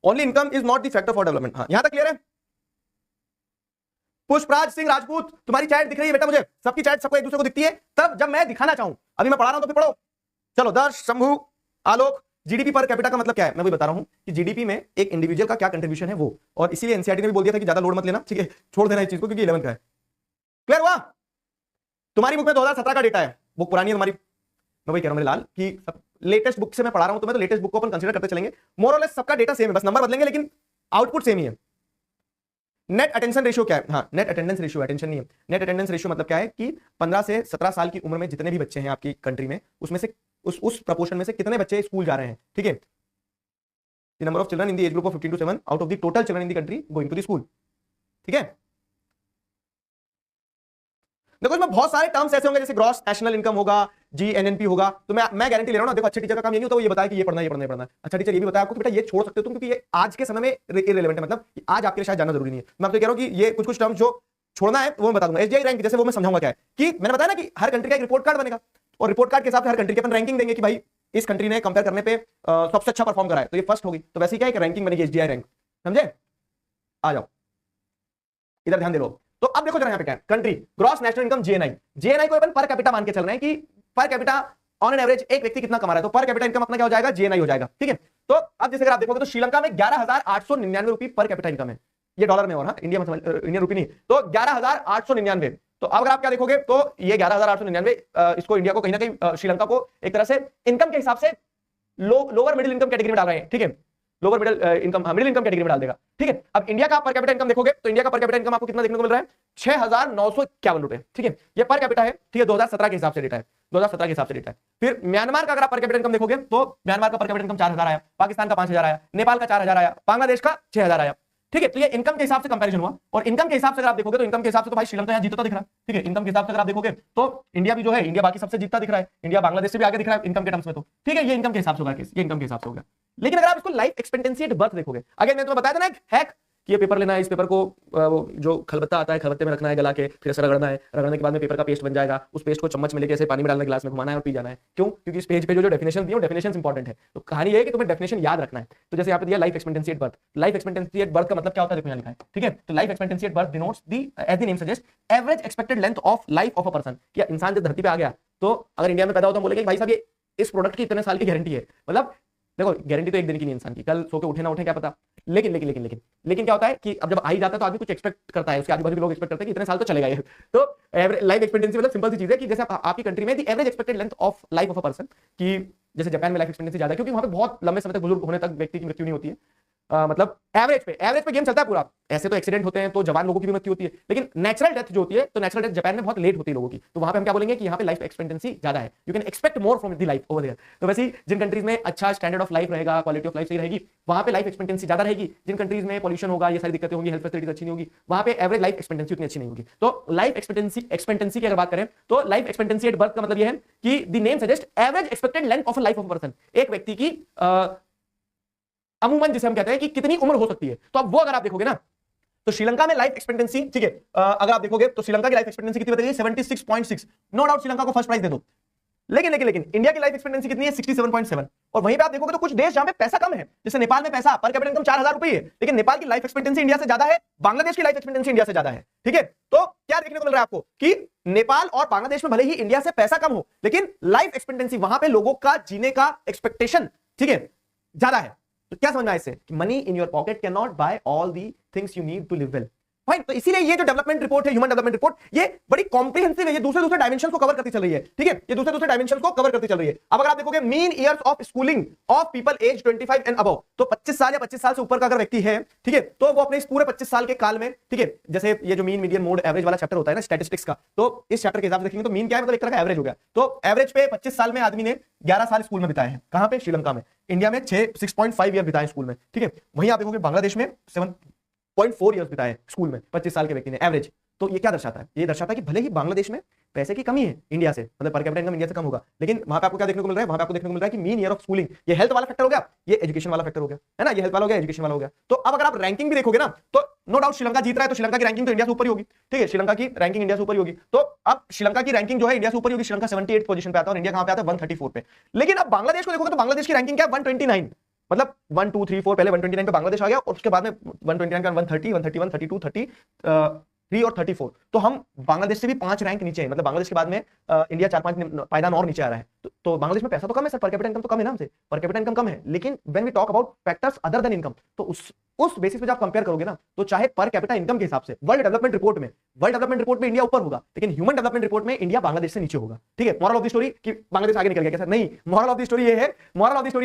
Only income is not the factor for development. हां, यहां तक क्लियर है? पुष्पराज सिंह राजपूत, तुम्हारी चैट दिख रही है बेटा मुझे, सबकी चैट सबको एक दूसरे को दिखती है तब जब मैं दिखाना चाहूं। अभी मैं पढ़ा रहा हूं तो फिर पढ़ो। चलो, दर्श, शंभू, आलोक, जीडीपी पर कैपिटा का मतलब क्या है मैं वही बता रहा हूं कि जीडीपी में एक इंडिविजुअल का क्या कंट्रीब्यूशन है वो, और इसीलिए एनसीईआरटी ने भी बोल दिया था कि ज्यादा लोड मत लेना, ठीक है, छोड़ देना इस चीज को क्योंकि 11 का है। क्लियर हुआ? तुम्हारी बुक में 2017 का डेटा है, बुक पुरानी है तुम्हारी, मैं वही कह रहा हूं मेरे लाल कि लेटेस्ट बुक से मैं पढ़ा रहा हूं, तो मैं तो लेटेस्ट बुक को अपन कंसीडर करते चलेंगे। मोर और लेस सबका डेटा सेम है, बस नंबर बदलेंगे लेकिन आउटपुट सेम ही है। नेट अटेंशन रेशियो क्या है? हाँ, नेट अटेंडेंस रेशियो, अटेंशन नहीं है, नेट अटेंडेंस रेशियो मतलब क्या है कि 15 से 17 साल की उम्र में जितने भी बच्चे हैं आपकी कंट्री में, उसमें से उस प्रपोर्शन में से कितने बच्चे स्कूल जा रहे हैं, ठीक है। The number of children in the age group of 15 to 7 out of the total children in the country going to the school, ठीक है। देखो इसमें बहुत सारे टर्म्स ऐसे होंगे जैसे ग्रॉस नेशनल इनकम होगा, जीएनएनपी होगा, तो मैं गारंटी ले रहा हूं ना। देखो अच्छे टीचर का काम ये नहीं होता वो ये बताया कि ये पढ़ना है, पढ़ना है। अच्छा टीचर ये भी बताया आपको कि बेटा ये छोड़ सकते हो तुम, क्योंकि ये आज के समय में इररिलेवेंट है, मतलब आज आपके लिए शायद जानना जरूरी नहीं है। मैं आपको कह रहा हूं कि ये कुछ टर्म्स जो छोड़ना है वो मैं बता दूंगा। एसजीआई रैंक जैसे वो मैं समझाऊंगा क्या है कि मैंने बताया ना कि हर कंट्री का एक रिपोर्ट कार्ड बनेगा और रिपोर्ट कार्ड के हिसाब से हर कंट्री की अपन रैंकिंग देंगे कि भाई इस कंट्री ने कंपेयर करने पे सबसे अच्छा परफॉर्म करा है तो ये फर्स्ट होगी, तो वैसे ही क्या एक रैंकिंग बनेगी एसजीआई रैंक, समझे। आ जाओ इधर ध्यान दे लो। तो अब देखो जरा यहाँ पे क्या है, country gross national income GNI, GNI को अपन पर कैपिटा मान के चल रहे हैं कि per capita on an average एक व्यक्ति कितना कमा रहा है, तो पर कैपिटा इनकम अपना क्या हो जाएगा, जीएनआई हो जाएगा, ठीक है। तो अब जैसे अगर आप देखोगे तो श्रीलंका में 11,899 रुपए पर कैपिटा इनकम है, ये डॉलर में, और हाँ इंडिया में, इंडियन रुपी नहीं, तो 11,899। तो अब अगर आप क्या देखोगे तो ये 11,899 इसको इंडिया को कहीं ना कहीं श्रीलंका को एक तरह से इनकम के हिसाब से लोअर मिडिल इनकम कैटेगरी में डाल रहे हैं, ठीक है, lower middle income, middle income category में डाल देगा, ठीक है। अब इंडिया का पर कैपिटा इनकम देखोगे तो इंडिया का पर कैपिटा इनकम आपको कितना देखने को मिल रहा है, 6,951 रुपए, ठीक है, ये पर कैपिटा है, ठीक है, 2017 के हिसाब से डेटा है, 2017 के हिसाब से डेटा है। फिर म्यांमार का अगर आप पर कैपिटा इनकम देखोगे तो म्यांमार का पर कैपिटा इनकम 4,000 आया, पाकिस्तान का 5,000 आया, नेपाल का 4,000 आया, बांग्लादेश का 6,000 आया, ठीक है। तो ये इनकम के हिसाब से कंपैरिजन हुआ, और इनकम के हिसाब से अगर आप देखोगे तो इनकम के हिसाब से तो भाई श्रीलंका यहाँ जीतता दिख रहा है, ठीक है। इनकम के हिसाब से अगर आप देखोगे तो इंडिया भी जो है, इंडिया बाकी सबसे जीतता दिख रहा है, इंडिया बांग्लादेश से भी आगे दिख रहा है इनकम के टर्म्स में, तो ठीक है, ये इनकम के हिसाब से होगा, ये इनकम के हिसाब से होगा। लेकिन अगर आप इसको लाइफ एक्सपेक्टेंसी एट बर्थ देखोगे, अगर मैंने तुम्हें बताया था ना एक हैक कि ये पेपर लेना है, इस पेपर को जो खलबत्ता आता है खलबत्ते में रखना है गला के, फिर ऐसे रगड़ना है, रगड़ने के बाद में पेपर का पेस्ट बन जाएगा, उस पेस्ट को चम्मच में लेके ऐसे पानी में डालना, गिलास में घुमाना है और पी जाना है। क्यों? क्योंकि इस पेज पे जो डेफिनेशन दी है वो डेफिनेशन इंपॉर्टेंट है। तो कहानी ये है कि तुम्हें डेफिनेशन याद रखना है। तो जैसे यहाँ पे दिया life expectancy at birth, life expectancy at birth का मतलब क्या होता है देखो यहाँ लिखा है, ठीक है। तो life expectancy at birth denotes the age the name suggest average expected length of life of a person. क्या इंसान जब धरती पे आ गया तो अगर इंडिया में पैदा होता है बोलेंगे भाई साहब ये इस प्रोडक्ट की इतने साल की गारंटी है, मतलब देखो गारंटी तो एक दिन की नहीं इंसान की, कल सो के उठे ना उठे क्या पता। लेकिन लेकिन लेकिन लेकिन लेकिन क्या होता है कि अब जब आ ही जाता है तो आदमी कुछ एक्सपेक्ट करता है, उसके आजू बाजू के लोग एक्सपेक्ट करते हैं कि इतने साल तो चलेगा ये। तो लाइफ एक्सपेक्टेंसी मतलब सिंपल सी चीज है कि जैसे आपकी कंट्री में the average expected length of life of a person, कि जैसे जापान में लाइफ एक्सपेक्टेंसी ज्यादा है क्योंकि वहां पे बहुत लंबे समय तक बुजुर्ग होने तक व्यक्ति की मृत्यु नहीं होती है। मतलब एवरेज पे गेम चलता है पूरा। ऐसे तो एक्सीडेंट होते हैं तो जवान लोगों की भी मृत्यु होती है, लेकिन नेचुरल डेथ जो होती है तो नेचुरल डेथ जापान में बहुत लेट होती है लोगों की। तो वहां पे हम क्या बोलेंगे कि यहाँ पे लाइफ एक्सपेक्टेंसी ज्यादा है, you can expect more from the life over there. तो वैसे ही जिन कंट्रीज में अच्छा स्टैंडर्ड ऑफ लाइफ रहेगा, क्वालिटी ऑफ लाइफ सही रहेगी, वहां पे लाइफ एक्सपेक्टेंसी ज्यादा रहेगी। जिन कंट्रीज में पॉल्यूशन होगा, ये सारी दिक्कतें होंगी, हेल्थ फैसिलिटीज अच्छी नहीं होगी, वहां पे एवरेज लाइफ एक्सपेक्टेंसी उतनी अच्छी नहीं होगी। तो लाइफ एक्सपेक्टेंसी की अगर बात करें तो लाइफ एक्सपेक्टेंसी एट बर्थ का मतलब यह है कि the name suggest average expected length of a life of a person, एक व्यक्ति की अमूमन जिसे हम कहते हैं कि कितनी उम्र हो सकती है। तो अब वो अगर आप देखोगे ना तो श्रीलंका में लाइफ एक्सपेक्टेंसी, ठीक है, अगर आप देखोगे तो श्रीलंका की लाइफ एक्सपेक्टेंसी कितनी बताइए, 76.6। नो डाउट श्रीलंका को फर्स्ट प्राइज दे दो। लेकिन इंडिया की लाइफ एक्सपेक्टेंसी कितनी है, 67.7। और वहीं पे आप देखोगे तो कुछ देश जहां पे पैसा कम है, जैसे नेपाल में पैसा पर कैपिटा इनकम 4,000 रुपए है, लेकिन नेपाल की लाइफ एक्सपेक्टेंसी इंडिया से ज्यादा है, बांग्लादेश की लाइफ एक्सपेक्टेंसी इंडिया से ज्यादा है, ठीक है। तो क्या देखने को मिल रहा है आपको कि नेपाल और बांग्लादेश में भले ही इंडिया से पैसा कम हो, लेकिन लाइफ एक्सपेक्टेंसी वहां पे लोगों का जीने का एक्सपेक्टेशन, ठीक है, ज्यादा है। तो क्या समझना है इससे, money in your pocket can not buy all the things you need to live well. Fine. तो इसीलिए ये जो डेवलपमेंट रिपोर्ट है, ह्यूमन डेवलपमेंट रिपोर्ट, ये बड़ी कॉम्प्रिहेंसिव है, ये दूसरे डायमेंशन को कवर करती चल रही है, ठीक है, ये दूसरे डायमेंशन को कवर करती चल रही है। अब अगर आप देखोगे mean years of schooling of people age 25 and above, तो 25 साल या 25 साल से ऊपर का अगर व्यक्ति है, ठीक है, तो वो अपने इस पूरे 25 साल के काल में, ठीक है, जैसे ये जो मीन मीडियन मोड एवरेज वाला चैप्टर होता है ना स्टैटिस्टिक्स का, तो इस चैप्टर के हिसाब से देखेंगे तो मीन क्या है, मतलब एक तरह का एवरेज हो गया। तो एवरेज पे 25 साल में आदमी ने 11 साल स्कूल में बिताए हैं, कहां पे, श्रीलंका में। इंडिया में 6.5 ईयर बिताए स्कूल में, ठीक है। वहीं आप देखोगे बांग्लादेश में 7.4 ईयर्स बिताए स्कूल में 25 साल के व्यक्ति ने एवरेज। तो ये क्या दर्शाता है, ये दर्शाता है कि भले ही बांग्लादेश में पैसे की कमी है इंडिया से, मतलब पर कैपिटा इनकम इंडिया से कम होगा, लेकिन वहां पे आपको क्या देखने को मिल रहा है, वहां पे आपको देखने को मिल रहा है कि मीन ईयर ऑफ स्कूलिंग, ये हेल्थ वाला फैक्टर हो गया, ये एजुकेशन वाला फैक्टर हो गया, है ना, ये हेल्थ वाला हो गया, एजुकेशन वाला हो गया। तो अब अगर आप रैंकिंग भी देखोगे ना तो नो डाउट श्रीलंका जीत रहा है, तो श्रीलंका की रैंकिंग तो इंडिया से ऊपर ही होगी, ठीक है, श्रीलंका की रैंकिंग इंडिया से ऊपर ही होगी। तो अब श्रीलंका की रैंकिंग जो है इंडिया से ऊपर होगी, श्रीलंका 78 पोजीशन पे आता है और इंडिया कहां पे आता है, 134 पे। लेकिन अब बांग्लादेश को देखोगे तो बांग्लादेश की रैंकिंग क्या है, 129, मतलब 1 2 3 4 पहले 129 पे बांग्लादेश आ गया और उसके बाद में 129 का 130 131 32 33 और 34। तो हम बांग्लादेश से भी 5 रैंक नीचे हैं, मतलब बांग्लादेश के बाद में इंडिया 4-5 पायदान और नीचे आ रहा है। तो बांग्लादेश में पैसा तो कम है सर, पर कैपिटा इनकम तो कम है ना हमसे, पर कैपिटा इनकम कम है, लेकिन when we talk about factors other than income, तो उस बेसिस पे जब आप कंपेयर करोगे ना, तो चाहे पर कैपिटा इनकम के हिसाब से वर्ल्ड डेवलपमेंट रिपोर्ट में इंडिया ऊपर होगा, लेकिन ह्यूमन डेवलपमेंट रिपोर्ट में इंडिया बांग्लादेश से नीचे होगा। ठीक है, मॉरल ऑफ द स्टोरी कि बांग्लादेश आगे निकल गया क्या सर? नहीं, मॉरल ऑफ द स्टोरी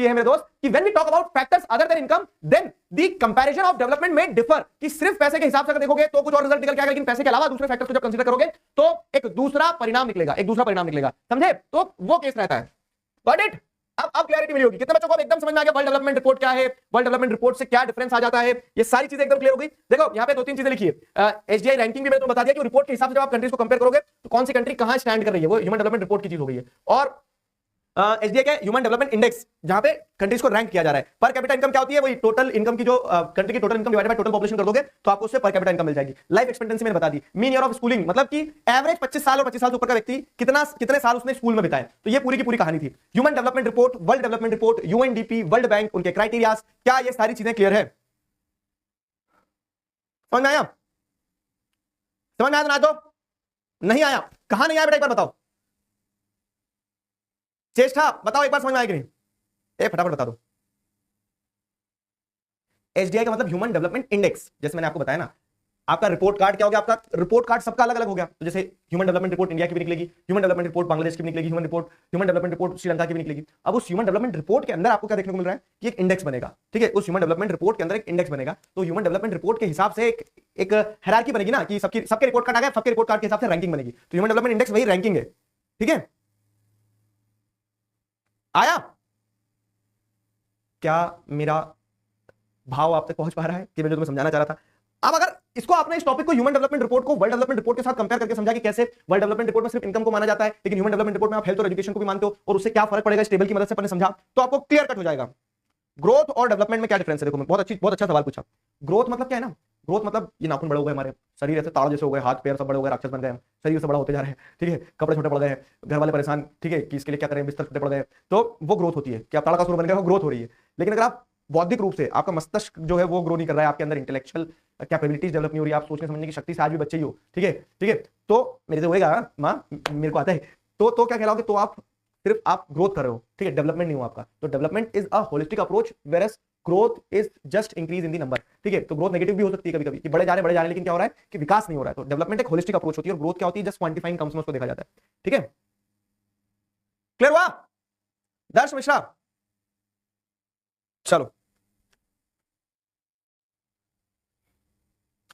ये है मेरे दोस्त कि when we talk about factors other than income, then the comparison of development में डिफर, कि सिर्फ पैसे के हिसाब से अगर देखोगे तो कुछ और रिजल्ट निकल के आएगा, लेकिन पैसे के अलावा दूसरे फैक्टर्स को जब कंसीडर करोगे तो एक दूसरा परिणाम निकलेगा, समझे? तो वो केस रहता है। Got it? अब क्लैरिटी मिली होगी कितने बच्चों को? एकदम समझ में आ गया वर्ल्ड डेवलपमेंट रिपोर्ट क्या है, वर्ल्ड डेवलपमेंट रिपोर्ट से क्या डिफरेंस आ जाता है, ये सारी चीजें एकदम क्लियर हो गई। देखो यहाँ पे 2-3 चीजें लिखी है। एसडीआई रैंकिंग भी मैंने तुम्हें बता दिया कि रिपोर्ट के हिसाब से जब आप कंट्रीज को कंपेयर करोगे तो कौन सी कंट्री कहां स्टैंड कर रही है, वो ह्यूमन डेवलपमेंट रिपोर्ट की चीज हो गई है। और एसडीआई के ह्यूमन डेवलपमेंट इंडेक्स, जहां पे कंट्रीज को रैंक किया जा रहा है। पर कैपिटा इनकम क्या होती है? वही टोटल इनकम की जो कंट्री की total income divided by total population कर दोगे तो आपको उससे पर कैपिटा इनकम मिल जाएगी। लाइफ एक्सपेक्टेंसी मैंने बता दी। मीन ईयर ऑफ स्कूलिंग, मतलब कि एवरेज 25 साल और 25 साल से ऊपर का व्यक्ति कितने साल उसने स्कूल में बिताए, तो ये पूरी की पूरी कहानी थी। Human development report, world development report, UNDP, world bank, उनके क्राइटेरिया, क्या ये सारी चीजें क्लियर है? समझ में आया? समझ में आया ना? तो नहीं आया? कहां नहीं आया बेटा, एक बार बताओ। चेष्टा बताओ एक बार, समझ में आया कि नहीं? फटाफट बता दो। एसडीआई का मतलब ह्यूमन डेवलपमेंट इंडेक्स, जैसे मैंने आपको बताया ना, आपका रिपोर्ट कार्ड क्या हो गया? आपका रिपोर्ट कार्ड सबका अलग अलग हो गया। तो जैसे ह्यूमन डेवलपमेंट रिपोर्ट इंडिया की भी निकलेगी, ह्यूमन डेवलपमेंट रिपोर्ट बांग्लादेश की भी निकलेगी, ह्यूमन डेवलपमेंट रिपोर्ट श्रीलंका की भी निकलेगी। अब उस ह्यूमन डेवलपमेंट रिपोर्ट के अंदर आपको क्या देखने को मिल रहा है कि एक इंडेक्स बनेगा। ठीक है, उस ह्यूमन डेवलपमेंट रिपोर्ट के अंदर एक इंडेक्स बनेगा, तो ह्यूमन डेवलपमेंट रिपोर्ट के हिसाब से एक हायरार्की बनेगी ना, कि सबके रिपोर्ट कार्ड आ गया, सबके रिपोर्ट कार्ड के हिसाब से रैंकिंग बनेगी। तो ह्यूमन डेवलपमेंट इंडेक्स वही रैंकिंग है। ठीक है, आया? क्या मेरा भाव आप तक पहुंच पा रहा है कि मैं जो तुम्हें समझाना चाह रहा था? अब अगर इसको आपने इस टॉपिक को ह्यूमन डेवलपमेंट रिपोर्ट को वर्ल्ड डेवलपमेंट रिपोर्ट के साथ कंपेयर करके समझा कि कैसे वर्ल्ड डेवलपमेंट रिपोर्ट में सिर्फ इनकम को माना जाता है, लेकिन ह्यूमन डेवलपमेंट रिपोर्ट में आप हेल्थ और एजुकेशन को भी मानते हो, और उससे क्या फर्क पड़ेगा इस टेबल की मदद से अपने समझा, तो आपको क्लियर कट हो जाएगा। ग्रोथ और डेवलपमेंट में क्या डिफरेंस है? देखो, मैं बहुत अच्छा सवाल पूछा। ग्रोथ मतलब क्या है ना? ग्रोथ मतलब ये नाखून बड़े हो गए, हमारे शरीर ऐसे ताड़ जैसे हो गए, हाथ पैर सब बड़े हो गए, राक्षस बन गए, शरीर से बड़ा होते जा रहे हैं। ठीक है, कपड़े छोटे पड़ गए हैं, घर वाले परेशान, ठीक है, कि इसके लिए क्या करें, बिस्तर छोटे पड़ गए, तो वो ग्रोथ होती है कि आप ताड़कासुर बन गए, वो ग्रोथ हो रही है। लेकिन अगर आप बौद्धिक रूप से, आपका मस्तिष्क जो है वो ग्रो नहीं कर रहा है, आपके अंदर इंटेलेक्चुअल कैपेबिलिटीज डेवलप नहीं हो रही है, आप सोचने समझने की शक्ति से आज भी बच्चे ही हो, ठीक है, तो मेरे से होएगा माँ, मेरे को आता है, तो क्या कहलाओगे? तो आप सिर्फ आप ग्रोथ कर रहे हो, ठीक है, डेवलपमेंट नहीं हो आपका। तो development is a holistic approach, whereas growth is just increase in the number. ठीक है, तो ग्रोथ नेगेटिव भी हो सकती है कभी कभी, कि बढ़े जा रहे हैं, लेकिन क्या हो रहा है कि विकास नहीं हो रहा है। तो डेवलपमेंट एक होलिस्टिक अप्रोच होती है, और ग्रोथ क्या होती है? जस्ट क्वांटिफाइंग टर्म्स में उसको देखा जाता है। ठीक है, क्लियर हुआ दर्श मिश्रा? चलो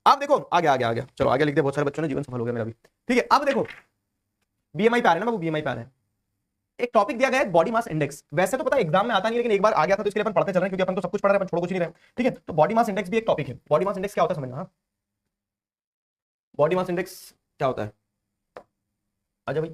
अब देखो, आ गया, चलो आगे लिख दे, बहुत सारे बच्चों ने, जीवन सफल हो गया मेरा भी। ठीक है, अब देखो बीएमआई पे आ रहे हैं ना, वो बीएमआई पे आ रहे हैं। एक टॉपिक दिया गया है बॉडी मास इंडेक्स। वैसे तो पता है एग्जाम में आता नहीं, लेकिन एक बार आ गया था तो इसके लिए अपन पढ़ते चल रहे हैं, क्योंकि अपन तो सब कुछ पढ़ रहे हैं, अपन छोड़ कुछ नहीं रहे। ठीक है, तो बॉडी मास इंडेक्स भी एक टॉपिक है। बॉडी मास इंडेक्स क्या होता है समझना। बॉडी मास इंडेक्स क्या होता है? आजा भाई,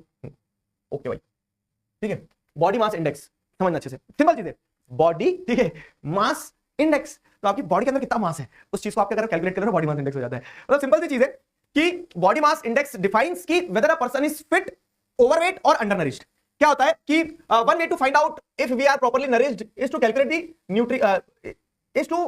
ओके भाई, ठीक है। बॉडी मास इंडेक्स समझना अच्छे से, सिंपल चीज है बॉडी, ठीक है, मास इंडेक्स। तो आपकी बॉडी के अंदर कितना मास है, उस चीज को आप अगर कैलकुलेट करें बॉडी मास इंडेक्स हो जाता है। मतलब सिंपल सी चीज है कि बॉडी मास इंडेक्स डिफाइंस की whether a person is fit, overweight और अंडरनरिश्ड। क्या होता है कि one way to find out if we are properly nourished is to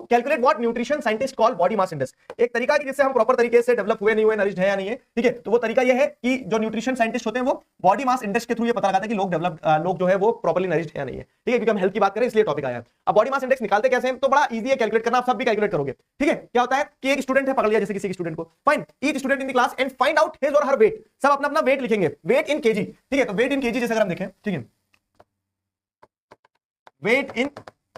calculate what nutrition scientist call body mass index. एक तरीका है कि जिससे हम प्रॉपर तरीके से डेवलप हुए नहीं हुए, नरिश्ड है या नहीं है, ठीक है। तो वो तरीका ये है कि जो न्यूट्रिशन साइंटिस्ट होते हैं वो बॉडी मास इंडेक्स के थ्रू ये पता लगाते हैं कि लोग जो है वो प्रॉपर्ली नरिश्ड है या नहीं है, ठीक है, क्योंकि हम हेल्थ की बात करें इसलिए टॉपिक आया है। अब बॉडी मास इंडेक्स निकालते कैसे हैं? तो बड़ा इजी है कैलकुलेट करना, आप सब भी कैलकुलेट करोगे, ठीक है। क्या होता है कि एक स्टूडेंट है, पकड़ लिया जैसे किसी स्टूडेंट को, fine, each student in the class and find out his और हर वेट। सब अपना अपना वेट लिखेंगे, वेट इन केजी, ठीक है। तो वेट इन केजी जैसे अगर हम देखें, ठीक है, wait in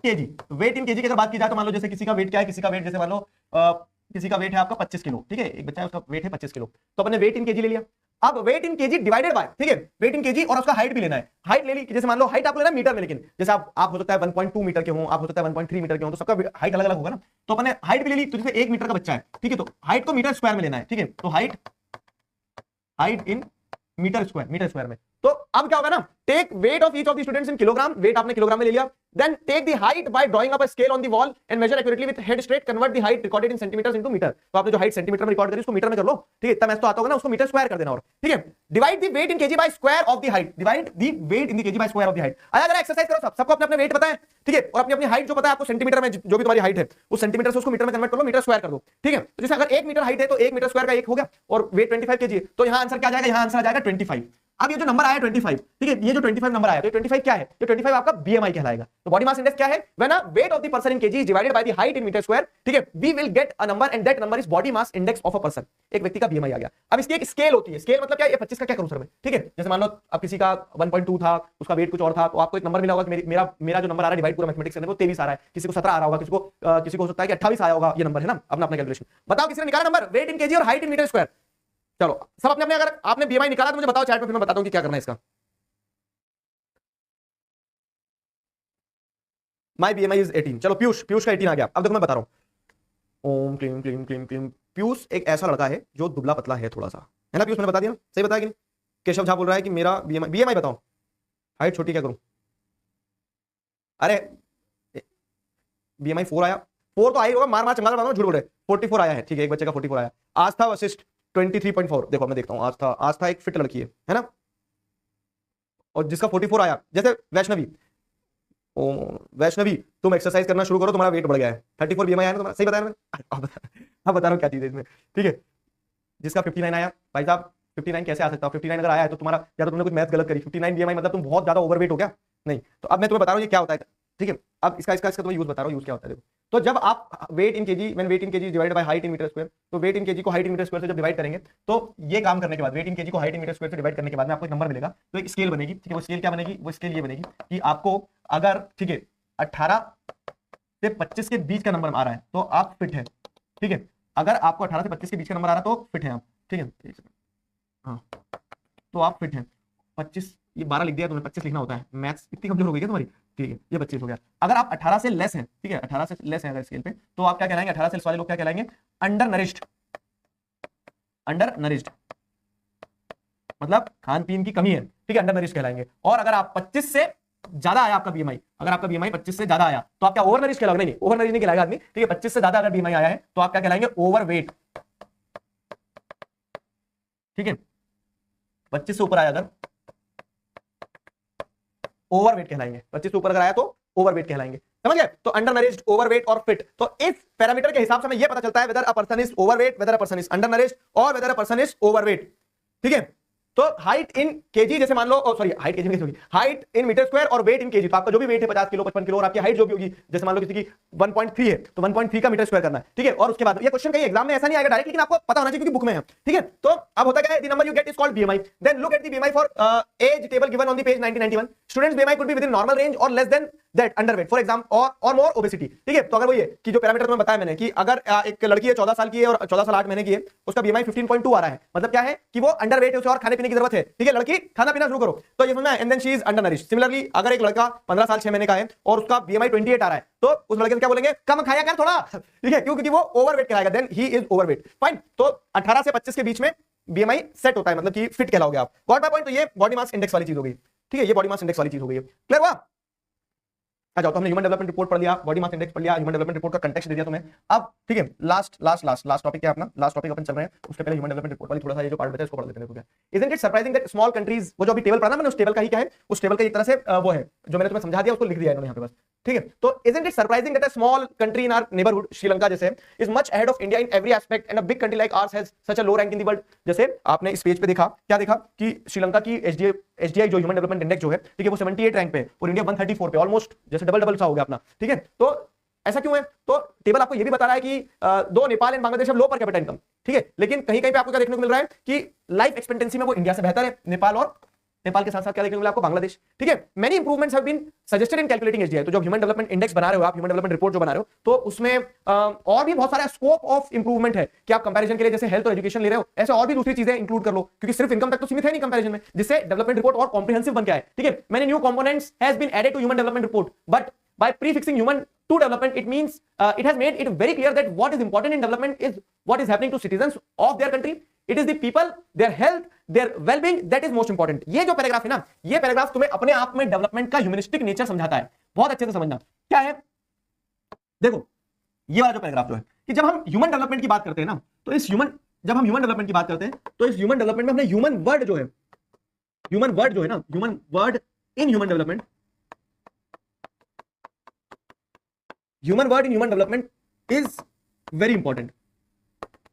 KG, wait in KG की अगर बात की जाए तो मान लो जैसे किसी का वेट क्या है, किसी का वेट जैसे मान लो किसी का वेट है आपका 25 किलो, ठीक है, एक बच्चा है उसका वेट है 25 किलो, तो अपने वेट इन केजी ले लिया। अब weight in kg divided by, ठीक है, वेट इन केजी और उसका हाइट भी लेना है। हाइट ले ली, जैसे मान लो हाइट आपको लेना मीटर में, लेकिन जैसे आप हो सकता है 1.2 मीटर के हो, आप हो सकता है 1.3 मीटर के हो, तो सबका हाइट अलग अलग होगा ना। तो अपने हाइट भी ले ली, तो जैसे 1 मीटर का बच्चा है, ठीक है, तो हाइट को मीटर स्क्वायर में लेना है, ठीक है। तो हाइट इन मीटर स्क्वायर में। तो अब क्या होगा ना, take weight of each of the students in kilogram, weight आपने किलोग्राम में ले लिया। Then take the height by drawing up a scale on the wall and measure accurately with head straight, convert the height recorded in centimetres into metre. तो आपने जो height centimetre में record करी उसको मीटर में कर लो, ठीक है, इतना मैथ तो आता होगा ना, उसको मीटर स्क्वायर कर देना, और ठीक है, divide the weight in kg by square of the height, divide the weight in the kg by square of the height. आया अगर एक्सरसाइज करो, सबको अपने अपने वेट पता है, ठीक है, और अपनी अपनी हाइट जो पता है आपको सेंटीमीटर में, जो भी तुम्हारी हाइट है उस सेंटीमीटर से उसको मीटर में कन्वर्ट कर लो, मीटर स्क्वायर कर दो, ठीक है। तो जैसे अगर 1 मीटर हाइट है तो 1 मीटर स्क्वायर का 1 हो गया, और वेट 25 केजी है, तो यहां आंसर क्या आ जाएगा, यहां आंसर आ जाएगा 25। अब ये जो नंबर आया 25, ठीक है, ये जो 25 नंबर आया, तो 25 क्या है? ये 25 आपका बीएमआई कहलाएगा। तो बॉडी मास इंडेक्स क्या है? When a weight of the person in kg is divided by the height in metre square, ठीक है, we will get a number and that number is body mass index of a person. एक व्यक्ति का BMI आ गया। अब इसकी एक scale होती है। स्केल मतलब क्या? ये 25 का क्या करूं सर मैं, ठीक है, जैसे मान लो अब किसी का 1.2 था, उसका वेट कुछ और था, तो आपको एक नंबर मिला होगा कि मेरा जो नंबर आ रहा है डिवाइड पूरा मैथमेटिक्स करने को 23 आ रहा है, किसी को 17 आ रहा होगा, किसी को हो सकता है कि 28 आया होगा, ये नंबर है ना, अपना अपना कैलकुलेशन। बताओ किसी ने निकाला नंबर, वेट इन केजी और हाइट इन मीटर स्क्वायर। चलो सब अपने अपने, अगर आपने बीएमआई निकाला तो मुझे बताओ चैट में, फिर मैं बताता हूं कि क्या करना है इसका। My BMI is 18। चलो पीयूष का 18 आ गया। अब देखो मैं बता रहा हूं, ओम क्लीम क्लीम क्लीम क्लीम। पीयूष एक ऐसा लड़का है जो दुबला पतला है थोड़ा सा, है ना पीयूष? मैंने बता दिया ना, सही बताया कि नहीं? केशव झा बोल रहा है कि मेरा बीएमआई बताओ, हाइट छोटी क्या करूं? अरे बीएमआई 4 आया, 4 तो आई होगा, मार चंगा झूठ बोल रहे। 44 आया है, ठीक है, एक बच्चे का 44 आया। आस्था वशिष्ठ 23.4। देखो मैं देखता हूं, आस्था एक फिट लड़की है ना, और जिसका 44 आया, जैसे वैष्णवी, वैष्णवी तुम एक्सरसाइज करना शुरू करो, तुम्हारा वेट बढ़ गया है। 34 बीएमआई आया ना तुम्हारा, सही बताया मैंने? अब बता रहा हूँ क्या चीज है इसमें, ठीक है। जिसका 59 आया, भाई साहब 59 कैसे आ सकता है? 59 अगर आया है तो तुम्हारा, या तो तुमने कुछ मैथ गलत करी। 59 बीएमआई मतलब तुम बहुत ज्यादा ओवरवेट हो गया। नहीं तो अब मैं तुम्हें बता रहा हूँ ये क्या होता है, ठीक है। अब इसका तुम्हें यूज बता रहा हूँ, यूज क्या होता है देखो। तो जब आप weight in kg, when weight in kg divided by height in metre square, तो वेट इन केजी को हाइट इन मीटर स्क्वायर से जब डिवाइड करेंगे, तो ये काम करने के बाद, वेट इन केजी को हाइट इन मीटर स्क्वायर से डिवाइड करने के बाद में आपको एक नंबर मिलेगा। तो एक स्केल बनेगी, ठीक है। वो स्केल क्या बनेगी? वो स्केल ये बनेगी कि आपको अगर, ठीक है, 18 से 25 के बीच का नंबर आ रहा है तो आप फिट है, ठीक है। अगर आपको 18 से 25 के बीच का नंबर आ रहा है तो फिट है आप, ठीक है। हाँ तो आप फिट हैं। 25, ये 12 लिख दिया तुमने, 25 लिखना होता है। मैथ्स इतनी कमजोर हो गई क्या तुम्हारी? ठीक है, ये 25 हो गया। अगर आप 18 से लेस हैं, ठीक है, 18 से लेस हैं अगर स्केल पे, तो आप क्या कहलाएंगे? 18 से लेस वाले लोग क्या कहलाएंगे? Under nourished. अंडर नरिश्ड मतलब खान पीन की कमी है, ठीक है, अंडर नरिश्ड कहलाएंगे। और अगर आप 25 से ज्यादा आया आपका बीएमआई, अगर आपका बीएमआई 25 से ज्यादा आया तो आप क्या ओवर नरिश्ड कहलाओगे? नहीं, ओवर नरिश्ड नहीं कहलाएगा आदमी, ठीक है। 25 से ज्यादा अगर बीएमआई आया है तो आप क्या कहलाएंगे? ओवरवेट, ठीक है। 25 से ऊपर आया अगर, ओवरवेट कहलाएंगे। 25 से ऊपर अगर आया तो ओवरवेट कहलाएंगे, समझ गए? तो अंडर नरिश्ड, ओवरवेट और फिट। तो इस पैरामीटर के हिसाब से हमें यह पता चलता है whether a person is overweight, whether a person is undernourished, और whether a person is overweight, ठीक है। तो हाइट इन केजी, जैसे मान लो, सॉरी हाइट केजी में, हाइट इन मीटर स्क्वायर और वेट इन केजी, तो आपका जो भी वेट है 50 किलो 55 किलो, और आपकी हाइट जो भी होगी, जैसे मान लो किसी की 1.3 है तो 1.3 का मीटर स्क्वायर करना है, ठीक है। और उसके बाद ये क्वेश्चन कहीं एग्जाम में ऐसा नहीं आएगा डायरेक्ट, लेकिन आपको पता होना चाहिए क्योंकि बुक में है, ठीक है। तो अब होता क्या है, the number you get is called BMI. Then look at the BMI for age table given on the page 1991। Students BMI could be within normal range और less than that underweight for exam और more obesity, ठीक है। तो अगर वो ये कि जो पैरामीटर तुम्हें बताया मैंने कि अगर एक लड़की है 14 साल की है और 14 साल 8 महीने की है, उसका बीएमआई 15.2 आ रहा है, मतलब क्या है कि वो अंडरवेट है, उसे और खाने पीने की जरूरत है, ठीक है। लड़की खाना पीना शुरू करो, तो ये समझना है, and then she is undernourished. Similarly अगर एक लड़का 15 साल 6 महीने का है और उसका बीएमआई 28 आ रहा है, तो उस लड़के से क्या बोलेंगे? कम खाया कर थोड़ा, ठीक है, क्योंकि वो ओवरवेट कहलाएगा, then he is overweight, fine. तो 18 से 25 के बीच में बीएमआई सेट होता है, मतलब कि फिट कहलाओगे आप। Got my point? तो ये बॉडी मास इंडेक्स वाली चीज हो गई, ठीक है, ये बॉडी मास इंडेक्स वाली चीज हो गई है। क्लियर हुआ? आ जाओ, तो हमने ह्यूमन डेवलपमेंट रिपोर्ट पढ़ लिया, बॉडी मास इंडेक्स पढ़ लिया, ह्यूमन डेवलपमेंट रिपोर्ट का कंटेक्स्ट दे दिया तुम्हें। अब ठीक है, लास्ट टॉपिक क्या अपना, लास्ट टॉपिक अपन चल रहे हैं, उसके पहले ह्यूमन डेवलपमेंट रिपोर्ट वाली थोड़ा सा ये जो पार्ट बचा है इसको पढ़ लेते हैं। Isn't it surprising that small countries, वो जो अभी टेबल पढ़ा ना मैंने, उस टेबल का ही क्या है, उस टेबल का एक तरह से वो है जो मैंने तुम्हें समझा दिया, उसको लिख दिया इन्होंने यहाँ पे बस, ठीक है। तो isn't it surprising that a small country in our neighbourhood, Sri Lanka जैसे, is much ahead of India in every aspect and a big country like ours has such a low rank in the world. जैसे आपने इस page पे देखा, क्या देखा कि श्रीलंका की एचडीआई जो ह्यूमन डेवलपमेंट इंडेक्स जो है, ठीक है, वो 78 रैंक पे और इंडिया 134 पे, ऑलमोस्ट जैसे डबल सा हो गया अपना, ठीक है। तो ऐसा क्यों है? तो टेबल आपको ये भी बता रहा है कि दो नेपाल एंड बांग्लादेश लो पर कैपिटा इनकम, ठीक है, लेकिन कहीं कहीं पे आपको क्या देखने को मिल रहा है कि लाइफ एक्सपेक्टेंसी में वो इंडिया से बेहतर है, नेपाल के साथ साथ क्या देखने को मिला आपको? बांग्लादेश, ठीक है। Many improvements have been suggested in calculating HDI. तो जो ह्यूमन डेवलपमेंट इंडेक्स बना रहे हो आप, ह्यूमन डेवलपमेंट रिपोर्ट जो बना रहे हो, तो उसमें और भी बहुत सारा स्कोप ऑफ इंप्रूवमेंट है कि आप कंपैरिजन के लिए जैसे हेल्थ और एजुकेशन ले रहे हो, ऐसे और भी दूसरी चीजें इंक्लूड कर लो, क्योंकि सिर्फ इनकम तक तो सीमित है नहीं कंपैरिजन में, जिससे डेवलपमेंट रिपोर्ट और कॉम्प्रिहेंसिव बन के आए, ठीक है। Many new components has been added to human development report, but by prefixing human to development, it means it has made it very clear that what is important in development is what is happening to citizens of their country. It is the people, their health, their well-being that is most important. ये जो paragraph है ना, ये paragraph तुम्हें अपने आप में development का ह्यूमनिस्टिक नेचर समझाता है, बहुत अच्छे से समझना। क्या है? देखो ये वाला जो पैराग्राफ जो है कि जब हम ह्यूमन डेवलपमेंट की बात करते हैं ना, तो जब हम ह्यूमन डेवलपमेंट की बात करते हैं तो इस ह्यूमन डेवलपमेंट में हमने ह्यूमन वर्ड जो है ना, human word in human development, human word in human development is very important,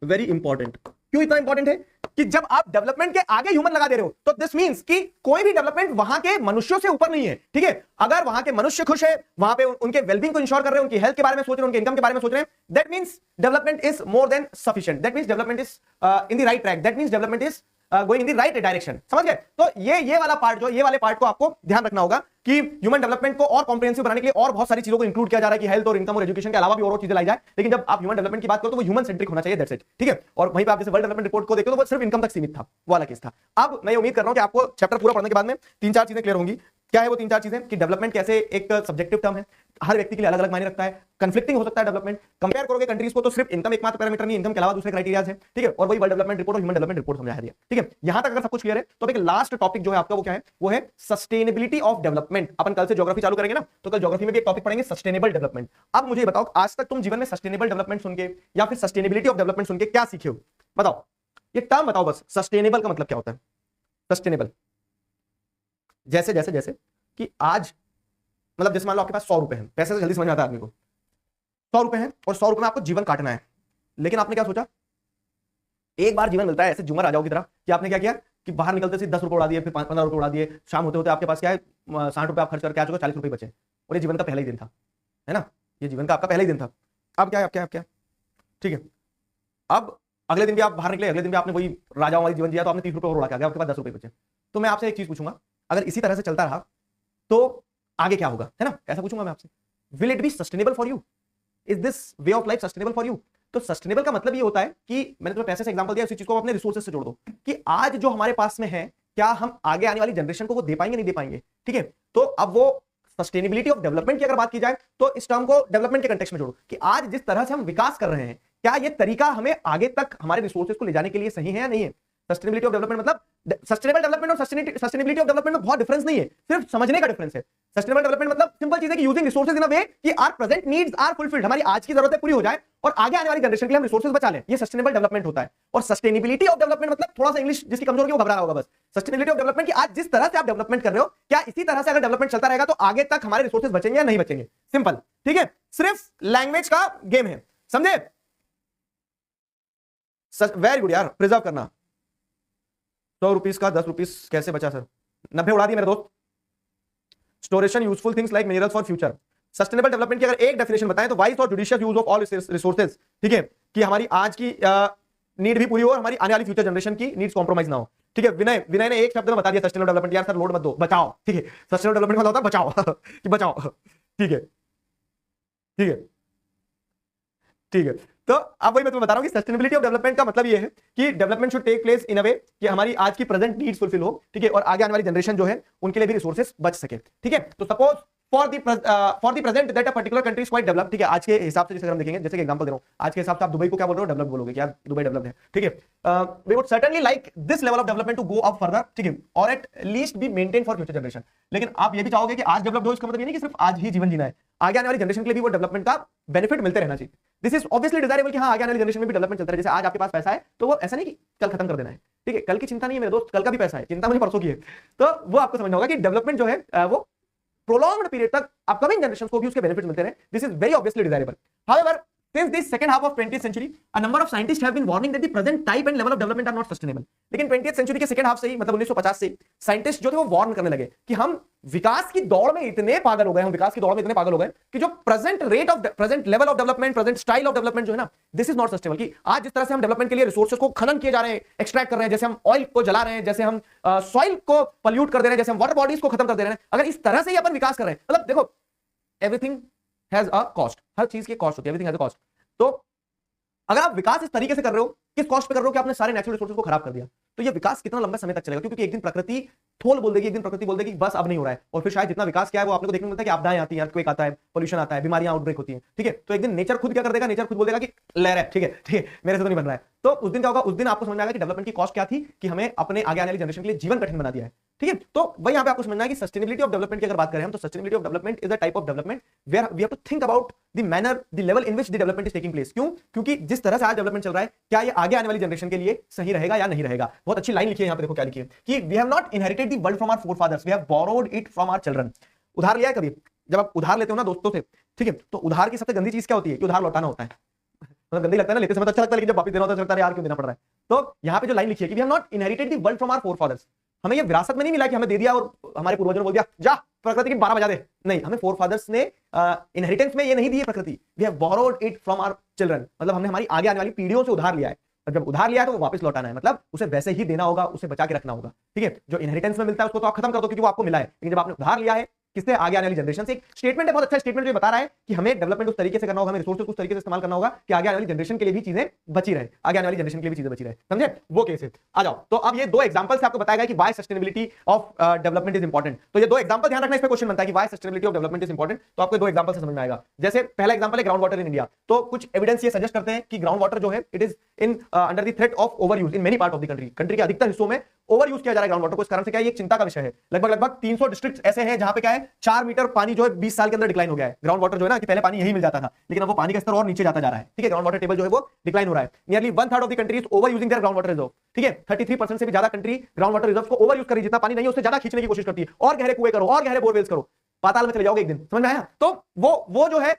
very important. क्यों इतना इंपॉर्टेंट है? कि जब आप डेवलपमेंट के आगे ह्यूमन लगा दे रहे हो तो दिस मींस कि कोई भी डेवलपमेंट वहां के मनुष्यों से ऊपर नहीं है, ठीक है। अगर वहां के मनुष्य खुश है, वहां पे उनके वेलबींग को इंश्योर कर रहे हैं, उनकी हेल्थ के बारे में सोच रहे हैं, उनके इनकम के बारे में सोच रहे हैं, that means development is more than sufficient, that means development is in the right track, that means development is going in the right direction. समझ गए? तो ये वाला पार्ट जो, ये वाले पार्ट को आपको ध्यान रखना होगा कि ह्यूमन डेवलपमेंट को और कॉम्प्रिहेंसिव बनाने के लिए और बहुत सारी चीजों को इंक्लूड किया जा रहा है कि हेल्थ और इनकम और एजुकेशन के अलावा भी और चीजें लाई जाए, लेकिन जब आप ह्यूमन डेवलपमेंट की बात करो तो वो ह्यूमन सेंट्रिक होना चाहिए, दैट्स इट, ठीक है। और वहीं पे आप जैसे वर्ल्ड डेवलपमेंट रिपोर्ट को देखो तो वो सिर्फ इनकम तक सीमित था, वो वाला केस था। अब मैं उम्मीद कर रहा हूं कि आपको चैप्टर पूरा पढ़ने के बाद में 3-4 चीजें क्लियर होंगी। क्या है वो 3-4 चीजें? कि डेवलपमेंट कैसे एक सब्जेक्टिव टर्म है, हर व्यक्ति के लिए अलग अलग मायने रखता है, कंफ्लिक्टिंग हो सकता है डेवलपमेंट। कंपेयर करोगे कंट्रीज को तो सिर्फ इनकम एकमात्र पैरामीटर नहीं, इनकम के अलावा दूसरे क्राइटेरियाज है, ठीक है। और वही वर्ल्ड डेवलपमेंट रिपोर्ट और ह्यूमन डेवलपमेंट रिपोर्ट समझाया दिया, ठीक है। यहां तक अगर सब कुछ क्लियर है तो एक लास्ट टॉपिक जो है आपका वो क्या है? वो है सस्टेनेबिलिटी ऑफ डेवलपमेंट। अपन कल से ज्योग्राफी चालू करेंगे ना, तो कल ज्योग्राफी में भी एक टॉपिक पढ़ेंगे सस्टेनेबल डेवलपमेंट। अब मुझे बताओ आज तक तुम जीवन में सस्टेनेबल डेवलपमेंट सुन के या फिर सस्टेनेबिलिटी ऑफ डेवलपमेंट सुन के क्या सीखे हो? बताओ, ये टर्म बताओ बस। सस्टेनेबल का मतलब क्या होता है? सस्टेनेबल जैसे जैसे जैसे कि आज मतलब जैसे मान लो आपके पास 100 रुपए हैं, पैसे से जल्दी समझ में आता है आदमी को, 100 रुपए हैं और 100 रुपए में आपको जीवन काटना है, लेकिन आपने क्या सोचा? एक बार जीवन मिलता है ऐसे झूमर राजाओं की तरह कि आपने क्या किया कि बाहर निकलते से 10 रुपए उड़ा दिए, फिर 15 रुपए उड़ा दिए, शाम होते होते आपके पास क्या है 60 रुपए आप खर्च करके आ चुके, 40 रुपए बचे, और ये जीवन का पहला ही दिन था, है ना? ये जीवन का आपका पहला ही दिन था। अब क्या है? अब क्या ठीक है, अब अगले दिन भी आप बाहर निकले, अगले दिन भी आपने वही राजाओं वाली जीवन जिया, तो आपने 30 रुपए और उड़ा के आ गया, आपके पास 10 रुपए बचे। तो मैं आपसे एक चीज पूछूंगा, अगर इसी तरह से चलता रहा तो आगे क्या होगा, है ना? ऐसा पूछूंगा मैं आपसे, will it be sustainable for you? Is this way of life sustainable for you? तो सस्टेनेबल का मतलब ये होता है कि मैंने तुम्हें पैसे से एग्जांपल दिया, उसी चीज को अपने रिसोर्सेज से जोड़ दो कि आज जो हमारे पास में है, क्या हम आगे आने वाली जनरेशन को वो दे पाएंगे, नहीं दे पाएंगे, ठीक है। तो अब वो सस्टेनेबिलिटी ऑफ डेवलपमेंट की अगर बात की जाए तो इस टर्म को डेवलपमेंट के कंटेक्स्ट में जोड़ो कि आज जिस तरह से हम विकास कर रहे हैं, क्या ये तरीका हमें आगे तक हमारे रिसोर्सेज को ले जाने के लिए सही है या नहीं है? सस्टेनेबिलिटी ऑफ डेवलपमेंट मतलब सस्टेनेबल डेवलपमेंट और सस्टेनेबिलिटी ऑफ डेवलपमेंट में बहुत डिफरेंस नहीं है, सिर्फ समझने का डिफरेंस है। सस्टेनेबल डेवलपमेंट मतलब सिंपल चीज है कि using resources in a way कि our present needs are fulfilled, हमारी आज की जरूरतें पूरी हो जाए और आगे आने वाली जनरेशन के लिए हम रिसोर्सेज बचा लें, ये सस्टेनेबल डेवलपमेंट होता है। और सस्टेनेबिलिटी ऑफ डेवलपमेंट मतलब थोड़ा सा इंग्लिश जिसकी कमजोर है वो घबरा रहा होगा बस। सस्टेनेबिलिटी ऑफ डेवलपमेंट कि आज जिस तरह से आप डेवलपमेंट कर रहे हो, क्या इसी तरह से अगर डेवलपमेंट चलता रहेगा तो आगे तक हमारे रिसोर्सेज बचेंगे या नहीं बचेंगे? सिंपल, ठीक है। सिर्फ लैंग्वेज का गेम है, समझे? वेरी गुड यार, प्रिजर्व करना। 100 रुपीज का 10 रुपीज कैसे बचा सर? 90 उड़ा दिए मेरे दोस्त। स्टोरेशन useful things like minerals for future. Sustainable development की अगर एक डेफिनेशन बताएं तो वाइज और judicious use of all resources, ठीक है, कि हमारी आज की नीड भी पूरी हो और हमारी आने वाली फ्यूचर जनरेशन की नीड्स कॉम्प्रोमाइज ना हो, ठीक है। विनय ने एक शब्द में बता दिया सस्टेनेबल डेवलपमेंट, यार सर लोड मत दो, बचाओ, ठीक है। सस्टेनेबल डेवलपमेंट मतलब होता है बचाओ कि बचाओ, ठीक है, ठीक है, ठीक है। तो अब वही मैं तुम्हें बता रहा हूं कि सस्टेनेबिलिटी ऑफ डेवलपमेंट का मतलब ये है कि development should take place in a way कि हमारी आज की प्रेजेंट नीड्स फुलफिल हो, ठीक है, और आगे आने वाली जनरेशन जो है उनके लिए भी रिसोर्सेज बच सके, ठीक है। तो suppose for the present that a particular country is quite developed, ठीक है। आज के हिसाब से जैसे हम देखेंगे, जैसे कि एग्जांपल दे रहा हूं, आज के हिसाब से आप दुबई को क्या बोल रहे हो? डेवलप बोलोगे, क्या दुबई डेवलप्ड है, ठीक है। We would certainly like this level of development to go up further, ठीक है, और at least be maintain for future generation. लेकिन आप ये भी चाहोगे कि आज डेवलप्ड हो, इसका मतलब ये नहीं कि सिर्फ आज ही जीवन जीना है, आगे आने वाली जनरेशन के लिए भी वो डेवलपमेंट का बेनिफिट मिलते रहना चाहिए। दिस इज ऑब्वियसली डिजायरेबल कि हाँ आगे आने वाली जनरेशन में भी डेवलपमेंट चलता रहे। जैसे आज आपके पास पैसा है तो वो ऐसा नहीं कि कल खत्म कर देना है, ठीक है। कल की चिंता नहीं है मेरे दोस्त, कल का भी पैसा है, चिंता मुझे परसों की है। तो वो आपको समझना होगा कि डेवलपमेंट जो है वो प्रोलॉन्ग्ड पीरियड तक अपकमिंग जनरेशंस को भी उसके बेनिफिट मिलते रहे। This is very obviously desirable. However, since the second half of 20th century, a number of scientists have been warning that the present type and level of development are not sustainable. लेकिन 20th century के second half से ही, मतलब 1950 से scientist जो थे वो warn करने लगे कि हम विकास की दौड़ में इतने पागल हो गए, हम विकास की दौड़ में इतने पागल हो गए कि जो present rate of present level of development, present style of development जो है ना, दिस इज नॉट सस्टेनेबल। कि आज जिस तरह से हम डेवलपमेंट के लिए रिसोर्सेज को खनन किए जा रहे हैं, एक्सट्रैक्ट कर रहे हैं, जैसे हम ऑयल को जला रहे हैं, जैसे हम सॉइल को पॉल्यूट कर दे रहे हैं, जैसे हम वाटर बॉडीज को खत्म कर दे रहे हैं, अगर इस तरह से ही अपन विकास कर रहे हैं, मतलब देखो एवरीथिंग हैज अ कॉस्ट, हर चीज की कॉस्ट होती है, एवरीथिंग हैज अ कॉस्ट। तो अगर आप विकास इस तरीके से कर रहे हो, किस कॉस्ट पे कर रहे हो कि आपने सारे नेचुरल रिसोर्सेज को खराब कर दिया, तो ये विकास कितना लंबा समय तक चलेगा? क्योंकि एक दिन प्रकृति थोल बोल देगी, एक दिन प्रकृति बोल देगी बस अब नहीं हो रहा है, और फिर शायद जितना विकास किया है वो आपको देखने को मिलता है कि आपदाएं आती हैं, अर्थक्वेक आता है, पोल्यूशन आता है, बीमारियां आउटब्रेक होती हैं, ठीक है। तो एक दिन नेचर खुद क्या कर देगा? नेचर खुद बोल देगा कि लहर है, ठीक है, ठीक है, मेरे से तो नहीं बन रहा है। तो उस दिन क्या होगा? उस दिन आपको समझ में आएगा कि डेवलपमेंट की कॉस्ट क्या थी, कि हमें अपने आगे आने वाली जनरेशन के लिए जीवन कठिन बना दिया है, ठीक है। तो वही यहाँ पे आपको समझना है कि सस्टेनेबिलिटी ऑफ डेवलपमेंट की अगर बात करें हम, तो sustainability of development is a type of development where we have to think about the manner, the level in which the development is taking place. क्यों? क्योंकि जिस तरह से आज डेवलपमेंट चल रहा है, क्या ये आगे आने वाली जनरेशन के लिए सही रहेगा या नहीं रहेगा? बहुत अच्छी लाइन लिखी है यहाँ पे, देखो क्या लिखी है कि we have not inherited the world from our forefathers, we have borrowed it from our children. उधार लिया है कभी? जब आप उधार लेते हो ना दोस्तों से, ठीक है, तो उधार की सबसे गंदी चीज क्या होती है? कि उधार लौटाना होता है। मतलब गंदी लगता है ना, लेते समय तो अच्छा लगता है, लेकिन जब वापस देना होता है तो लगता है यार क्यों देना पड़ रहा है। तो यहाँ पे जो लाइन लिखी है कि we have not inherited the world from our forefathers, हमें ये विरासत में नहीं मिला कि हमें दे दिया और हमारे पूर्वजों ने बोल दिया जा प्रकृति की 12 बजा दे, नहीं, हमें फोरफादर्स ने इनहेरिटेंस में ये नहीं दी है प्रकृति, we have borrowed it from our children, मतलब हमने हमारी आगे आने वाली पीढ़ियों से उधार लिया है, और जब उधार लिया है तो वो वापस लौटाना है, मतलब उसे वैसे ही देना होगा, उसे बचा के रखना होगा, ठीक है। जो इनहेरिटेंस में मिलता है उसको तो आप खत्म कर दो क्योंकि वो आपको मिला है, लेकिन जब आपने उधार लिया है किससे, आगे आने वाली जनरेशन से। एक स्टेटमेंट है, बहुत अच्छा स्टेटमेंट जो बता रहा है कि हमें डेवलपमेंट उस तरीके से करना होगा, हमें रिसोर्सेज उस तरीके से इस्तेमाल करना होगा कि आगे आने वाली जनरेशन के लिए भी चीजें बची रहे, आगे आने वाली जनरेशन के लिए भी चीजें बची रहे, समझे, वो केस है। आ जाओ, तो अब ये दो एग्जांपल से आपको बताएगा कि why sustainability of development is important. तो ये दो एग्जांपल ध्यान रखना, इस पे क्वेश्चन बनता है कि why sustainability of development is important, तो आपको दो एग्जांपल से समझ में आएगा। जैसे पहला एग्जांपल है ग्राउंड वाटर इन इंडिया, तो कुछ एविडेंस ये सजेस्ट करते हैं कि ग्राउंड वाटर जो है it is in under the threat of over use in many part of the country, country के अधिकतर हिस्सों में ओवर यूज किया जा रहा है ग्राउंड वाटर को। इस कारण से क्या है, ये एक चिंता का विषय है। लगभग 300 डिस्ट्रिक्ट ऐसे हैं जहां पे क्या है 4 मीटर पानी जो है 20 साल के अंदर डिक्लाइन हो गया है। ग्राउंड वाटर जो है ना, कि पहले पानी यही मिल जाता था, लेकिन अब वो पानी का स्तर और नीचे जाता जा रहा है, ठीक है, ग्राउंड वाटर टेबल जो है वो डिक्लाइन हो रहा है। Nearly 1/3 of the country is over using their ground water reserve, ठीक है, 33% से भी ज्यादा कंट्री ग्राउंड वाटर रिजर्व को ओवर यूज कर रही है, जितना पानी नहीं है उससे ज्यादा खींचने की कोशिश करती है, और गहरे कुएं करो और गहरे बोरवेल्स करो, पाताल में चले जाओगे एक दिन, समझ में आया। तो वो जो है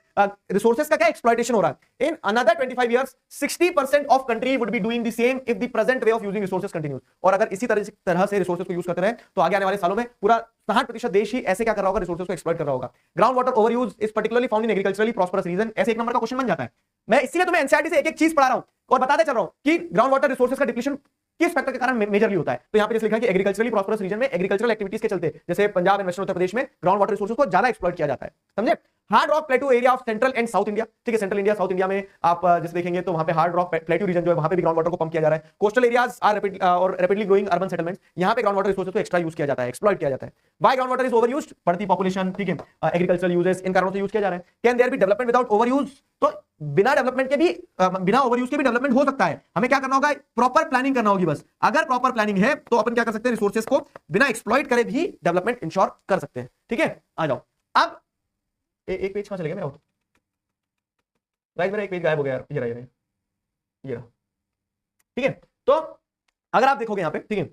रिसोर्सेज का क्या एक्सप्लॉइटेशन हो रहा है। In another 25 years 60% of country would be doing the same if the present way of using resources continues, और अगर इसी तरह से रिसोर्सेज को यूज करते रहे तो आगे आने वाले सालों में पूरा 60% देश ही ऐसे क्या कर रहा होगा, रिसोर्सेज को एक्सप्लॉइट कर रहा होगा। Ground water over use is particularly found in agriculturally prosperous region, ऐसे एक नंबर का क्वेश्चन बन जाता है। मैं इसीलिए तुम्हें एनसीईआरटी से एक चीज पढ़ा रहा हूं और बताते चल रहा हूं कि ग्राउंड वाटर रिसोर्सेज का डिप्लीशन किस फैक्टर के कारण मेजरली होता है। तो यहां पे जैसे लिखा है कि एग्रीकल्चरली प्रॉस्परस रीजन में एग्रीकल्चरल एक्टिविटीज के चलते, जैसे पंजाब एंड वेस्टर्न उत्तर प्रदेश में ग्राउंड वाटर रिसोर्सेज को ज्यादा एक्सप्लॉइट किया जाता है, समझे। Hard rock प्लेटू area of central and south India, ठीक है, सेंट्रल इंडिया साउथ इंडिया में आप जैसे देखेंगे तो वहां पे हार्ड रॉक प्लेटू रीजन जो है वहां पे भी ग्राउंड वाटर को पंप किया जा रहा है। Coastal areas are rapidly growing urban settlements, यहां पे ग्राउंड वाटर रिसोर्सेज को एक्स्ट्रा यूज किया जाता है, एक्सप्लॉइट किया जाता है। Why ground water is over used, बढ़ती पॉपुलेशन, ठीक है, एग्रीकल्चरल यूजेस, इन कारणों से यूज किया जा रहा है। Can there be development without over use, तो बिना डेवलपमेंट के भी बिना ओवर यूज के भी डेवलपमेंट हो सकता है। हमें क्या करना होगा, प्रॉपर प्लानिंग करना होगी बस। अगर प्रॉपर प्लानिंग है तो अपन क्या कर सकते हैं, रिसोर्सेज को बिना एक्सप्लॉइट करे भी डेवलपमेंट इंश्योर कर सकते हैं, ठीक है। आ जाओ, अब एक पेज कहां चले गया मेरा, राइट, मेरा एक पेज गायब हो गया यार, ये रहा, ठीक है। तो अगर आप देखोगे यहां पे, ठीक है,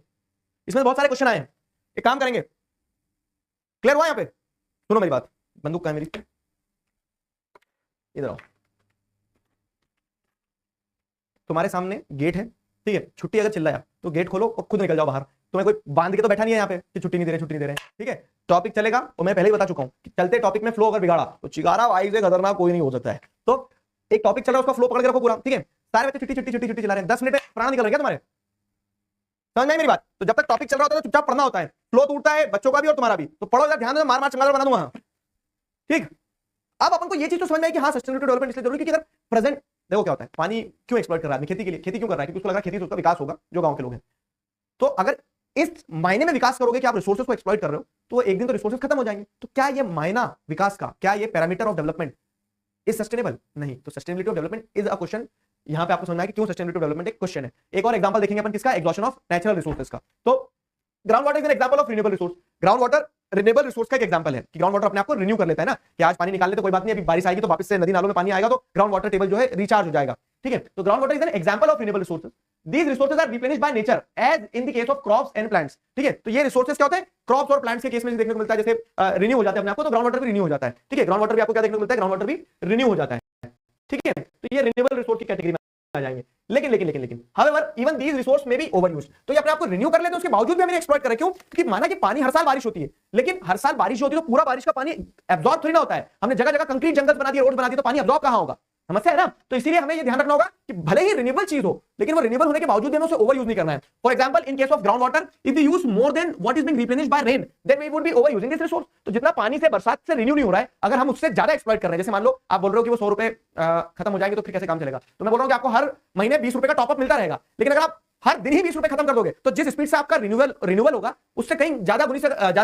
इसमें बहुत सारे क्वेश्चन आए हैं। एक काम करेंगे, क्लियर हुआ यहां पे, सुनो मेरी बात, बंदूक कहां है मेरी, इधर आओ। तुम्हारे सामने गेट है, ठीक है, छुट्टी अगर चिल्लाया तो गेट खोलो और खुद निकल जाओ बाहर। तुम्हें कोई बांध के तो बैठा नहीं है यहाँ पे कि छुट्टी नहीं दे रहे, छुट्टी नहीं दे रहे, ठीक है। टॉपिक चलेगा और मैं पहले ही बता चुका हूं कि चलते टॉपिक में फ्लो अगर बिगाड़ा तो चिगारा भाई से खतरनाक कोई नहीं हो सकता है। तो एक टॉपिक चल रहा है, उसका फ्लो पकड़ के रखो पूरा, ठीक है। सारे बच्चे छुट्टी चला रहे हैं, 10 मिनट में प्राण निकल रहे हैं तुम्हारे, समझ में मेरी बात। तो जब तक टॉपिक चल रहा होता है तो चुपचाप पढ़ना होता है, फ्लो टूटता है बच्चों का भी और तुम्हारा भी, तो पढ़ो यार, ध्यान दो, मार चंगाल बना दूंगा, ठीक। अब अपन को ये चीज तो समझ में आई कि हाँ सस्टेनेबल डेवलपमेंट इसलिए जरूरी, क्योंकि अगर प्रेजेंट देखो क्या होता है, पानी क्यों एक्सप्लॉइट कर रहा है आदमी खेती के लिए, खेती क्यों कर रहा है, क्योंकि उसको लग रहा है खेती से उसका विकास होगा, जो गांव के लोग हैं। तो अगर इस मायने में विकास करोगे कि आप रिसोर्सेज को एक्सप्लॉइट कर रहे हो, तो एक दिन तो रिसोर्सेज खत्म हो जाएंगे। तो क्या ये मायना विकास का, क्या ये parameter of development is sustainable, नहीं। तो sustainability of development is a question, यहां पे आपको समझना है कि क्यों सस्टेनेबिलिटी ऑफ डेवलपमेंट एक क्वेश्चन है। एक और एग्जांपल देखेंगे अपन किसका, एग्जॉशन ऑफ नेचुरल रिसोर्सेज का। तो ground water is an example of renewable resource, ground water renewable resource का एक एग्जांपल है कि ग्राउंड वाटर अपने आप को रिन्यू कर लेता है ना, कि आज पानी निकालने तो कोई बात नहीं, अभी बारिश आएगी तो वापस से नदी नालों में पानी आएगा तो ग्राउंड वाटर टेबल जो है रिचार्ज हो जाएगा, ठीक है। तो ground water is an example of renewable resources, these resources are replenished by nature as in the case of crops and plants, ठीक है। तो ये रिसोर्सेज क्या होते हैं, क्रॉप्स और प्लांट्स के केस में देखने को मिलता है, जैसे रिन्यू हो जाता है अपने आप को, तो ग्राउंड वाटर भी रिन्यू हो जाता है, ठीक है। ग्राउंड वाटर भी आपको क्या देखने को मिलता है, ग्राउंड वाटर भी रिन्यू हो जाता है, ठीक है। तो ये रिन्यूएबल रिसोर्स की कैटेगरी में आ जाएंगे। लेकिन हाउएवर इवन दीज रिसोर्स में बी ओवर यूज, तो ये अपने आप को रिन्यू कर लेते हैं, उसके बावजूद भी हमें एक्सप्लॉइट करें, क्यों, क्योंकि माना कि पानी हर साल बारिश होती है, लेकिन हर साल बारिश होती है तो पूरा बारिश का पानी एब्जॉर्ब थोड़ी ना होता है। हमने जगह जगह कंक्रीट जंगल बना दिए, रोड बना दिए, तो पानी एब्जॉर्ब कहां होगा, समस्या है ना। तो इसीलिए हमें ये ध्यान रखना होगा कि भले ही रिन्यूएबल चीज हो, लेकिन वो रिन्यूएबल होने के बावजूद भी हमें उसे ओवर यूज नहीं करना है। For example in case of ground water, if we use more than what is being replenished by rain, then we would be over using this resource. तो जितना पानी से बरसात से रिन्यू नहीं हो रहा है, अगर हम उससे ज्यादा एक्सप्लॉइट कर रहे हैं, जैसे मान लो आप बोल रहे हो कि वो 100 रुपए खत्म हो जाएंगे तो फिर कैसे काम चलेगा, तो मैं बोल रहा हूं कि आपको हर महीने 20 रुपए का टॉपअप मिलता रहेगा, लेकिन अगर आप हर दिन ही 20 रुपए खत्म कर दोगे, तो जिस स्पीड से आपका रिन्यूअल होगा उससे कहीं ज्यादा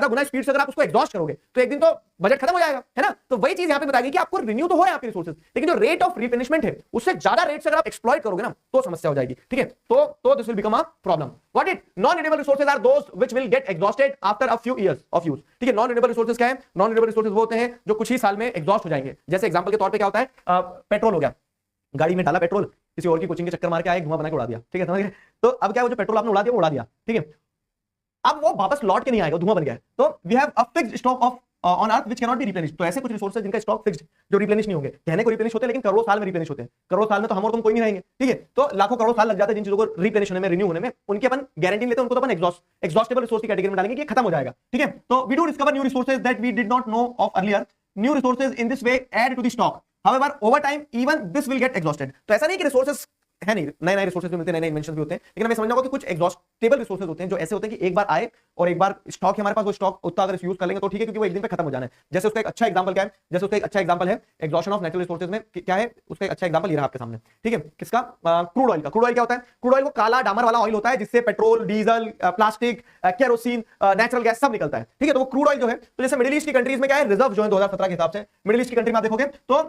गुना स्पीड से अगर आप उसको एग्जॉस्ट करोगे तो एक दिन तो बजट खत्म हो जाएगा, है ना। तो वही चीज यहां पे बताएगी कि आपको रिन्यू तो हो रहा है आपके रिसोर्सेज, लेकिन जो रेट ऑफ रिप्लेनिशमेंट है उससे ज्यादा रेट से अगर आप एक्सप्लॉइट करोगे ना तो समस्या हो जाएगी, ठीक है। तो this will become a problem. What it non renewable resources are those which will get exhausted after a few years of use, ठीक है। नॉन रिन्यूएबल रिसोर्सेज क्या है, नॉन रिन्यूएबल रिसोर्सेज वो होते हैं जो कुछ ही साल में एग्जॉस्ट हो जाएंगे। जैसे एग्जांपल के तौर पे क्या होता है, पेट्रोल हो गया, गाड़ी में डाला पेट्रोल, किसी और की कोचिंग के चक्कर मार के आए, धुआं बना के उड़ा दिया, ठीक है, समझ गए। तो अब क्या है, वो जो पेट्रोल आपने उड़ा दिया वो उड़ा दिया, ठीक है। अब वो वापस लौट के नहीं आएगा, धुआं बन गया है। तो we have a fixed stock of on earth which can not be replenished. तो ऐसे कुछ रिसोर्सेज जिनका स्टॉक फिक्स्ड, जो रिप्लेनिश नहीं होंगे, कहने को रिप्लेनिश होते हैं लेकिन करोड़ों साल में रिप्लेनिश होते हैं। करोड़ों साल में तो हम और तुम कोई नहीं रहेंगे, ठीक है, तो लाखों करोड़ साल लग जाते हैं जिन चीजों को रिप्लेनिश होने में, रिन्यू होने में, उनकी अपन गारंटी लेते हैं, उनको तो अपन एग्जॉस्टेबल रिसोर्स की कैटेगरी में डालेंगे कि खत्म हो जाएगा, ठीक है। तो we do discover new resources that we did not know of earlier, new resources in this way add to the stock, however over time even this will get exhausted. तो ऐसा नहीं कि रिसोर्सेज है नहीं, नए नए रिसोर्सेज भी मिलते हैं, नए नए इन्वेंशंस भी होते हैं, लेकिन हमें समझना होगा कि कुछ एग्जॉस्टेबल रिसोर्सेज होते हैं जो ऐसे होते हैं कि एक बार आए और एक बार स्टॉक है हमारे पास, वो स्टॉक उतना अगर यूज कर लेंगे तो ठीक है, क्योंकि वो एक दिन पे खत्म हो जाना है। जैसे उसका एक अच्छा एग्जांपल क्या है, जैसे उसका एक अच्छा एग्जांपल है एग्जॉशन ऑफ नेचुरल रिसोर्सेज में क्या है, उसका एक अच्छा एग्जांपल ये रहा आपके सामने, ठीक है, किसका, क्रूड ऑयल का। क्रूड ऑयल क्या होता है? क्रूड ऑयल वो काला डामर वाला ऑयल होता है जिससे petrol, diesel, plastic, kerosene, natural gas सब निकलता है, ठीक है। तो वो क्रूड ऑयल जो है, तो जैसे मिडिल ईस्ट की कंट्रीज में क्या है, रिजर्व जो है 2017 के हिसाब से मिडिल ईस्ट की कंट्री में आप देखोगे तो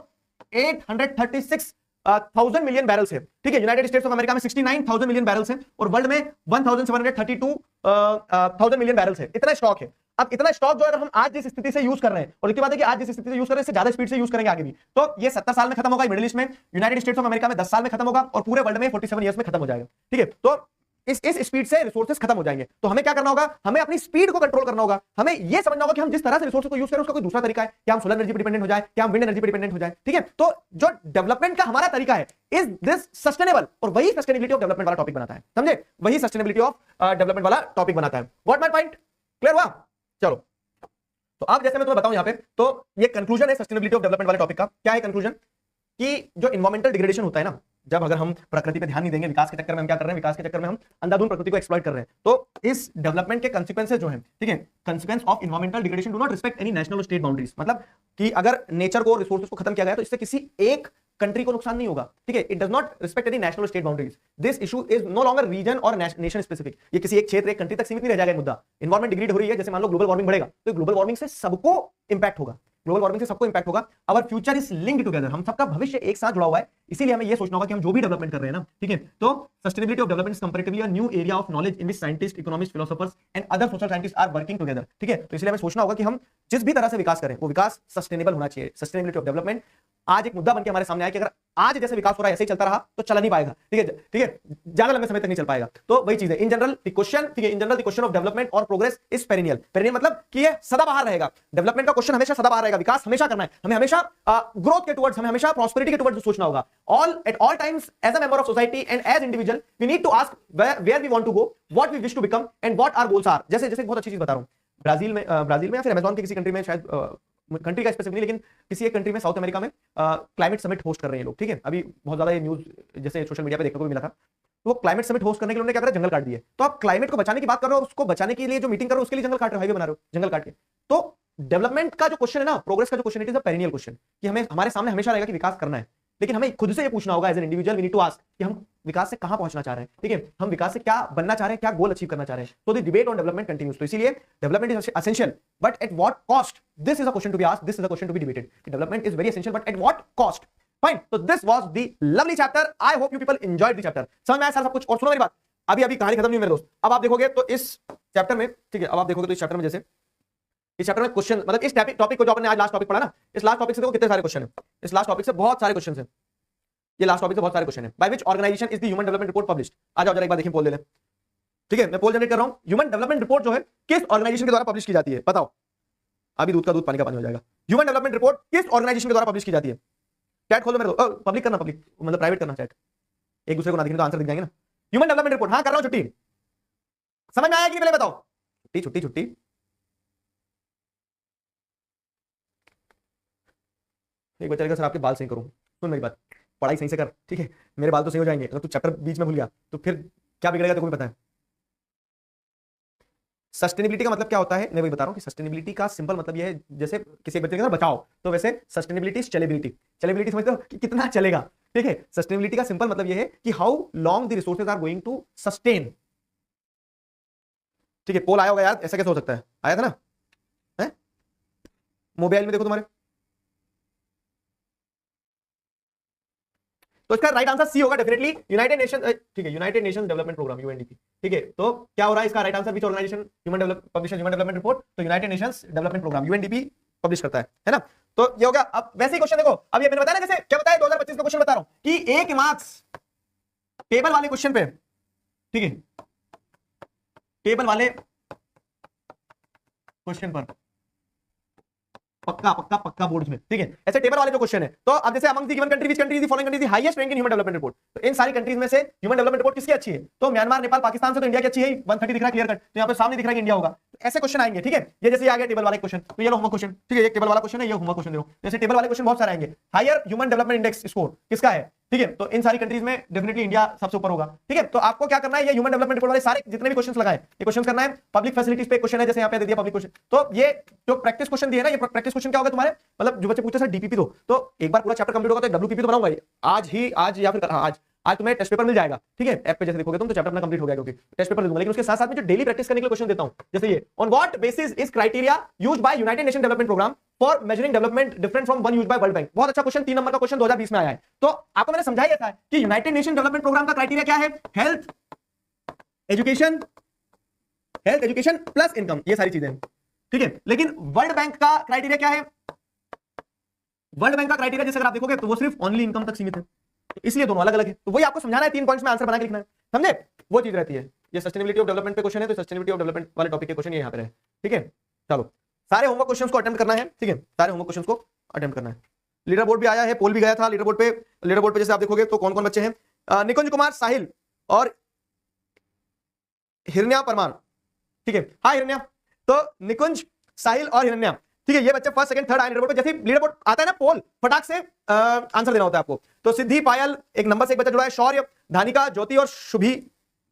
836,000 मिलियन बैरल्स है, ठीक है। यूनाइटेड स्टेट्स ऑफ अमेरिका में 69,000 मिलियन बैरल्स है और वर्ल्ड में 1,732,000 मिलियन बैरल्स है, इतना स्टॉक है। अब इतना स्टॉक जो अगर हम आज जिस स्थिति से यूज कर रहे हैं, और इतनी बात है कि आज जिस स्थिति से यूज कर रहे हैं इससे ज्यादा स्पीड से यूज करेंगे आगे भी, तो ये 70 साल में खत्म होगा मिडिल ईस्ट में, यूनाइटेड स्टेट्स ऑफ अमेरिका में 10 साल में खत्म होगा और पूरे वर्ल्ड में 47 ईयर्स में खत्म हो जाएगा, ठीक है। तो इस स्पीड से रिसोर्सेज खत्म हो जाएंगे। तो हमें क्या करना होगा, हमें अपनी स्पीड को कंट्रोल करना होगा, हमें यह समझना होगा कि हम जिस तरह से रिसोर्स को यूज करें उसका कोई दूसरा तरीका है, क्या हम सोलर एनर्जी पर डिपेंडेंट हो जाए, क्या हम विंड एनर्जी पर डिपेंडेंट हो जाए, ठीक है। तो जो डेवलपमेंट का हमारा तरीका है, इज दिस सस्टेनेबल, और वही सस्टेनेबिलिटी ऑफ डेवलपमेंट वाला टॉपिक बनाता है, समझे, वही सस्टेनेबिलिटी ऑफ डेवलपमेंट वाला टॉपिक बनाता है। Got my point? क्लियर हुआ? चलो, तो अब जैसे मैं तुम्हें बताऊं यहां पे, तो ये कंक्लूजन है सस्टेनेबिलिटी ऑफ डेवलपमेंट वाले टॉपिक का। क्या है कंक्लूजन? कि जो इन्वायरमेंटल डिग्रेडेशन होता है ना, जब अगर हम प्रकृति पे ध्यान नहीं देंगे, विकास के चक्कर में हम क्या कर रहे हैं, विकास के चक्कर में हम अंधाधुंध प्रकृति को एक्सप्लॉइट कर रहे हैं, तो इस डेवलपमेंट के कंसीक्वेंसेस जो हैं, ठीक है, consequence of environmental degradation do not respect any national और स्टेट बाउंड्रीज। मतलब कि अगर नेचर को, रिसोर्सेज को खत्म किया गया तो इससे किसी एक कंट्री को नुकसान नहीं होगा, ठीक है। It does not respect any national और state boundaries. This issue is no longer region और नेशन स्पेसिफिक। ये किसी एक क्षेत्र, एक कंट्री तक सीमित नहीं रह जाएगा मुद्दा। इन्वायरमेंट डिग्रेड हो रही है, जैसे मान लो ग्लोबल वार्मिंग बढ़ेगा, तो ग्लोबल वार्मिंग से सबको इंपैक्ट होगा, ग्लोबल वार्मिंग से सबको इंपैक्ट होगा। Our future is linked together, हम सबका भविष्य एक साथ जुड़ा हुआ है। इसीलिए हमें यह सोचना होगा कि हम जो भी डेवलपमेंट कर रहे हैं ना, ठीक है, तो sustainability of development is comparatively a new area of knowledge in which scientist, economist, philosophers and other social scientist are working together, ठीक है। तो इसलिए हमें सोचना होगा कि हम जिस भी तरह से विकास करें वो विकास सस्टेनेबल होना चाहिए। सस्टेनेबिलिटी ऑफ डेवलपमेंट आज एक मुद्दा बनकर हमारे सामने आया कि अगर आज जैसे विकास हो रहा है ऐसे ही चलता रहा तो चला नहीं पाएगा, ठीक है, ठीक है, ज्यादा लंबे समय तक नहीं चल पाएगा। तो वही चीज है इन जनरल द क्वेश्चन, ठीक है, in general the question of development और प्रोग्रेस इज पेरिनियल। पेरिनियल मतलब कि ये सदाबहार रहेगा। डेवलपमेंट का क्वेश्चन हमेशा सदाबहार रहेगा, विकास हमेशा करना है, हमें हमेशा ग्रोथ के टुवर्ड्स, हमें हमेशा प्रॉस्पेरिटी के टुवर्ड्स सोचना होगा। All at all times as a member of society and as individual we need to ask where we want to go, what we wish to become and what our goals are. जैसे जैसे बहुत अच्छी चीज बता रहा हूं, Brazil में या फिर अमेज़न के किसी कंट्री में, शायद कंट्री का स्पेसिफिक नहीं लेकिन किसी एक कंट्री में, साउथ अमेरिका में क्लाइमेट समिट होस्ट कर रहे हैं लोग, ठीक है। अभी बहुत ज्यादा ये न्यूज जैसे सोशल मीडिया पे देखने को भी मिला था। तो वो क्लाइमेट समिट होस्ट करने के लिए उन्होंने क्या करा, जंगल काट दिए। तो आप क्लाइमेट को बचाने की बात कर रहे हो, उसको बचाने के लिए जो मीटिंग कर रहे हो उसके लिए जंगल काट रहे हो, हाईवे बना रहे हो जंगल काट के। तो डेवलपमेंट का जो क्वेश्चन है ना, प्रोग्रेस का जो question, it is a perennial question, कि हमें हमारे सामने हमेशा रहेगा कि विकास करना है, लेकिन हमें खुद से ये पूछना होगा as an individual, we need to ask कि हम विकास से कहां पहुंचना चाह रहे हैं, ठीक है, हम विकास से क्या बनना चाह रहे हैं, क्या गोल अचीव करना चाह रहे हैं। तो the debate on development continues. तो इसीलिए development is essential but at what cost, this is a question to be asked, this is a question to be debated. Development is very essential but at what cost. Fine, तो this was the lovely chapter, I hope you people enjoyed the chapter. समझ में आया सारा सब कुछ? और सुनो मेरी बात, अभी अभी कहानी खत्म नहीं मेरे दोस्त। अब आप देखोगे तो इस चैप्टर में, ठीक है, अब आप देखोगे तो इस चैप्टर में, जैसे इस चैप्टर में क्वेश्चन, मतलब इस टॉपिक को जो आपने आज लास्ट टॉपिक पढ़ा ना, इस लास्ट टॉपिक से देखो कितने सारे क्वेश्चन है, इस लास्ट टॉपिक से बहुत सारे क्वेश्चन है, ये लास्ट टॉपिक से बहुत सारे क्वेश्चन है। By which organisation is the human development report published? आ जाओ जरा एक बार देखिए, पोल ले ले, ठीक है, मैं पोल जनरेट कर रहा हूं। ह्यूमन डेवलपमेंट रिपोर्ट जो है किस ऑर्गेनाइजेशन के द्वारा पब्लिश की जाती है, बताओ। अभी दूध का दूध पानी का पानी हो जाएगा। ह्यूमन डेवलपमेंट रिपोर्ट किस ऑर्गेनाइजेशन के द्वारा पब्लिश की जाती है? चैट खोलो मेरे दोस्त, पब्लिक करना, पब्लिक मतलब प्राइवेट करना, चैट एक दूसरे को ना दिखने तो आंसर दिख जाएंगे ना। ह्यूमन डेवलपमेंट रिपोर्ट, हाँ कर रहा हूं छुट्टी, समझ में आया कि नहीं पहले बताओ? छुट्टी छुट्टी छुट्टी, एक बच्चा सर आपके बाल सही करूं, सुन मेरी बात, पढ़ाई सही से कर, ठीक है, मेरे बाल तो सही हो जाएंगे, अगर तू चैप्टर बीच में भूल गया तो फिर क्या बिगड़ेगा तेरे को भी पता है। सस्टेनेबिलिटी का मतलब क्या होता है, मैं वही बता रहा हूं कि सस्टेनेबिलिटी का सिंपल मतलब ये है, जैसे किसी एक बच्चे के साथ बचाओ, तो वैसे सस्टेनेबिलिटी चलेबिलिटी, चलेबिलिटी समझते हो कि कितना चलेगा, ठीक है। सस्टेनेबिलिटी का सिंपल मतलब ये है कि how long the resources are going to sustain, ठीक है। पोल आया होगा यार, ऐसा कैसे हो सकता है, आया था ना, है मोबाइल में देखो तुम्हारे। तो इसका राइट आंसर सी होगा डेफिनेटली, यूनाइटेड नेशन, ठीक है, United Nations Development Programme, UNDP, ठीक है। तो क्या हो रहा है इसका right answer, which organization human development report, तो United Nations Development Programme UNDP publish करता है ना। तो ये हो गया। अब वैसे ही क्वेश्चन देखो, अब ये मैंने बताया ना, जैसे क्या बताया 2025 का क्वेश्चन बता रहा हूं कि एक मार्क्स टेबल वाले क्वेश्चन पे, ठीक है, टेबल वाले क्वेश्चन पर पक्का पक्का पक्का बोर्ड में, ठीक है। ऐसे टेबल वाले जो क्वेश्चन है, तो अब जैसे among the given country, which country is the following country is the highest rank in human development report, तो इन सारी कंट्रीज में से ह्यूमन डेवलपमेंट रिपोर्ट किसकी अच्छी है? तो म्यांमार, नेपाल, पाकिस्तान से तो इंडिया की अच्छी है, 130 दिख रहा है क्लियर कट, तो यहाँ पे सामने दिख रहा है कि इंडिया होगा। तो ऐसे क्वेश्चन आएंगे, ठीक है। ये जैसे आ गया टेबल वाला क्वेश्चन, तो ये लो होमवर्क क्वेश्चन, ठीक है, एक टेबल वाला क्वेश्चन है, ये होमवर्क क्वेश्चन दे, जैसे टेबल वाले क्वेश्चन बहुत सारे आएंगे। Higher human development index score किसका है, ठीक है, तो इन सारी कंट्रीज में डेफिनेटली इंडिया सबसे ऊपर होगा, ठीक है। तो आपको क्या करना है, ये ह्यूमन डेवलपमेंट रिपोर्ट वाले सारे जितने भी क्वेश्चंस लगाए, ये क्वेश्चन करना है। पब्लिक फैसिलिटीज पे क्वेश्चन है, जैसे यहाँ पे दे दिया पब्लिक क्वेश्चन, तो ये जो प्रैक्टिस क्वेश्चन दिए ना, ये प्रैक्टिस क्वेश्चन क्या होगा तुम्हारे, मतलब जो बच्चे पूछते सर डीपीपी दो, तो एक बार पूरा चैप्टर कंप्लीट होगा तो डब्ल्यूपीपी तो बनाऊंगा आज या फिर आज तुम्हें टेस्ट पेपर मिल जाएगा, ठीक है, ऐप पे जैसे देखोगे तुम तो चैप्टर अपना कंप्लीट हो गया, क्योंकि टेस्ट पेपर दे दूंगा। लेकिन उसके साथ साथ में जो डेली प्रैक्टिस करने के लिए क्वेश्चन देता हूं, जैसे ये on what basis is criteria used by United Nation Development Programme for measuring development different from one used by World Bank, बहुत अच्छा क्वेश्चन, 3 नंबर का क्वेश्चन 2020 में आया है। तो आपको मैंने समझाया था कि यूनाइटेड नेशन डेवलपमेंट प्रोग्राम का क्राइटेरिया क्या है, हेल्थ एजुकेशन प्लस इनकम, ये सारी चीजें, ठीक है। लेकिन वर्ल्ड बैंक का क्राइटेरिया क्या है, वर्ल्ड बैंक का क्राइटेरिया जैसे अगर आप देखोगे तो वो सिर्फ ओनली इनकम तक सीमित है, तो इसलिए दोनों अलग अलग है। तो वही आपको समझाना है, 3 पॉइंट्स में आंसर बना के लिखना है, समझे, वो चीज रहती है। ये सस्टेनेबिलिटी ऑफ डेवलपमेंट पे क्वेश्चन है, तो सस्टेनेबिलिटी ऑफ डेवलपमेंट वाले टॉपिक के क्वेश्चन ये यहाँ पे है, ठीक है। चलो सारे होमवर्क क्वेश्चंस को अटेम्प्ट करना है, ठीक है, सारे होमवर्क क्वेश्चंस को अटेम्प्ट करना है। लीडर बोर्ड भी आया है, पोल भी गया था लीडर बोर्ड पे जैसे आप देखोगे तो कौन कौन बच्चे हैं, निकुंज कुमार, साहिल और हिरण्या परमार, ठीक है। हाँ हिरण्या, तो निकुंज, साहिल और हिरण्या, ठीक है, ये बच्चे फर्स्ट सेकंड थर्ड आए लीडर बोर्ड पे। जैसे लीडर बोर्ड आता है ना पोल, फटाक से आंसर देना होता है आपको। तो सिद्धि, पायल, एक नंबर से एक बच्चा जुड़ा है, शौर्य, धानिका, ज्योति और शुभी,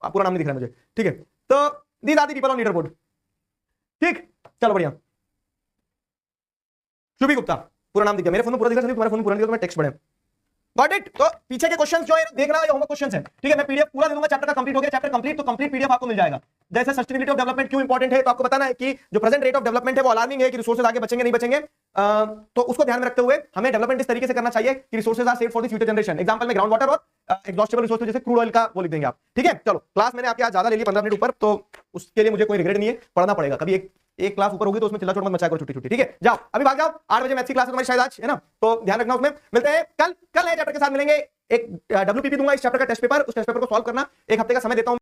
पूरा नाम नहीं दिख रहा मुझे, ठीक है। तो these are the people on leader board, ठीक, चलो बढ़िया। शुभी गुप्ता, पूरा नाम दिख गया, मेरे फोन में पूरा दिख रहा है, तुम्हारे फोन में पूरा नहीं दिख रहा, तो मैं टेक्स्ट पढ़े। Got it. तो पीछे के क्वेश्चंस जो है देख रहा है, ये होमवर्क क्वेश्चंस है, ठीक है। मैं पीडीएफ पूरा दे दूंगा, चैप्टर का कंप्लीट हो गया, चैप्टर कंप्लीट तो कंप्लीट पीडीएफ आपको मिल जाएगा। जैसे सस्टेनेबिलिटी ऑफ डेवलपमेंट क्यों इंपॉर्टेंट है, तो आपको बताना है कि जो प्रेजेंट रेट ऑफ डेवलपमेंट है वो अलार्मिंग है, कि रिसोर्सेज आगे बचेंगे नहीं बचेंगे, तो उसको ध्यान में रखते हुए हमें डेवलपमेंट इस तरीके से करना चाहिए कि resources are saved for the future generation. Example में ग्राउंड वाटर और एग्जॉस्टेबल रिसोर्स, जैसे क्रूड ऑयल का वो लिख देंगे आप, ठीक है। चलो क्लास मैंने आपके आज ज्यादा ले ली, 15 मिनट ऊपर, तो उसके लिए मुझे कोई रिग्रेट नहीं है, पढ़ना पड़ेगा। कभी एक क्लास ऊपर होगी तो उसमें चिल्ला चोट मत मचाया करो, छुट्टी, ठीक है। जाओ अभी भाग जाओ, 8 बजे मैथ्स की क्लास है तुम्हारी शायद आज, है ना, तो ध्यान रखना। उसमें मिलते हैं कल नए चैप्टर के साथ मिलेंगे। एक डब्ल्यूपीपी दूंगा इस चैप्टर का टेस्ट पेपर, उस टेस्ट पेपर को सॉल्व करना, 1 हफ्ते का समय देता हूं।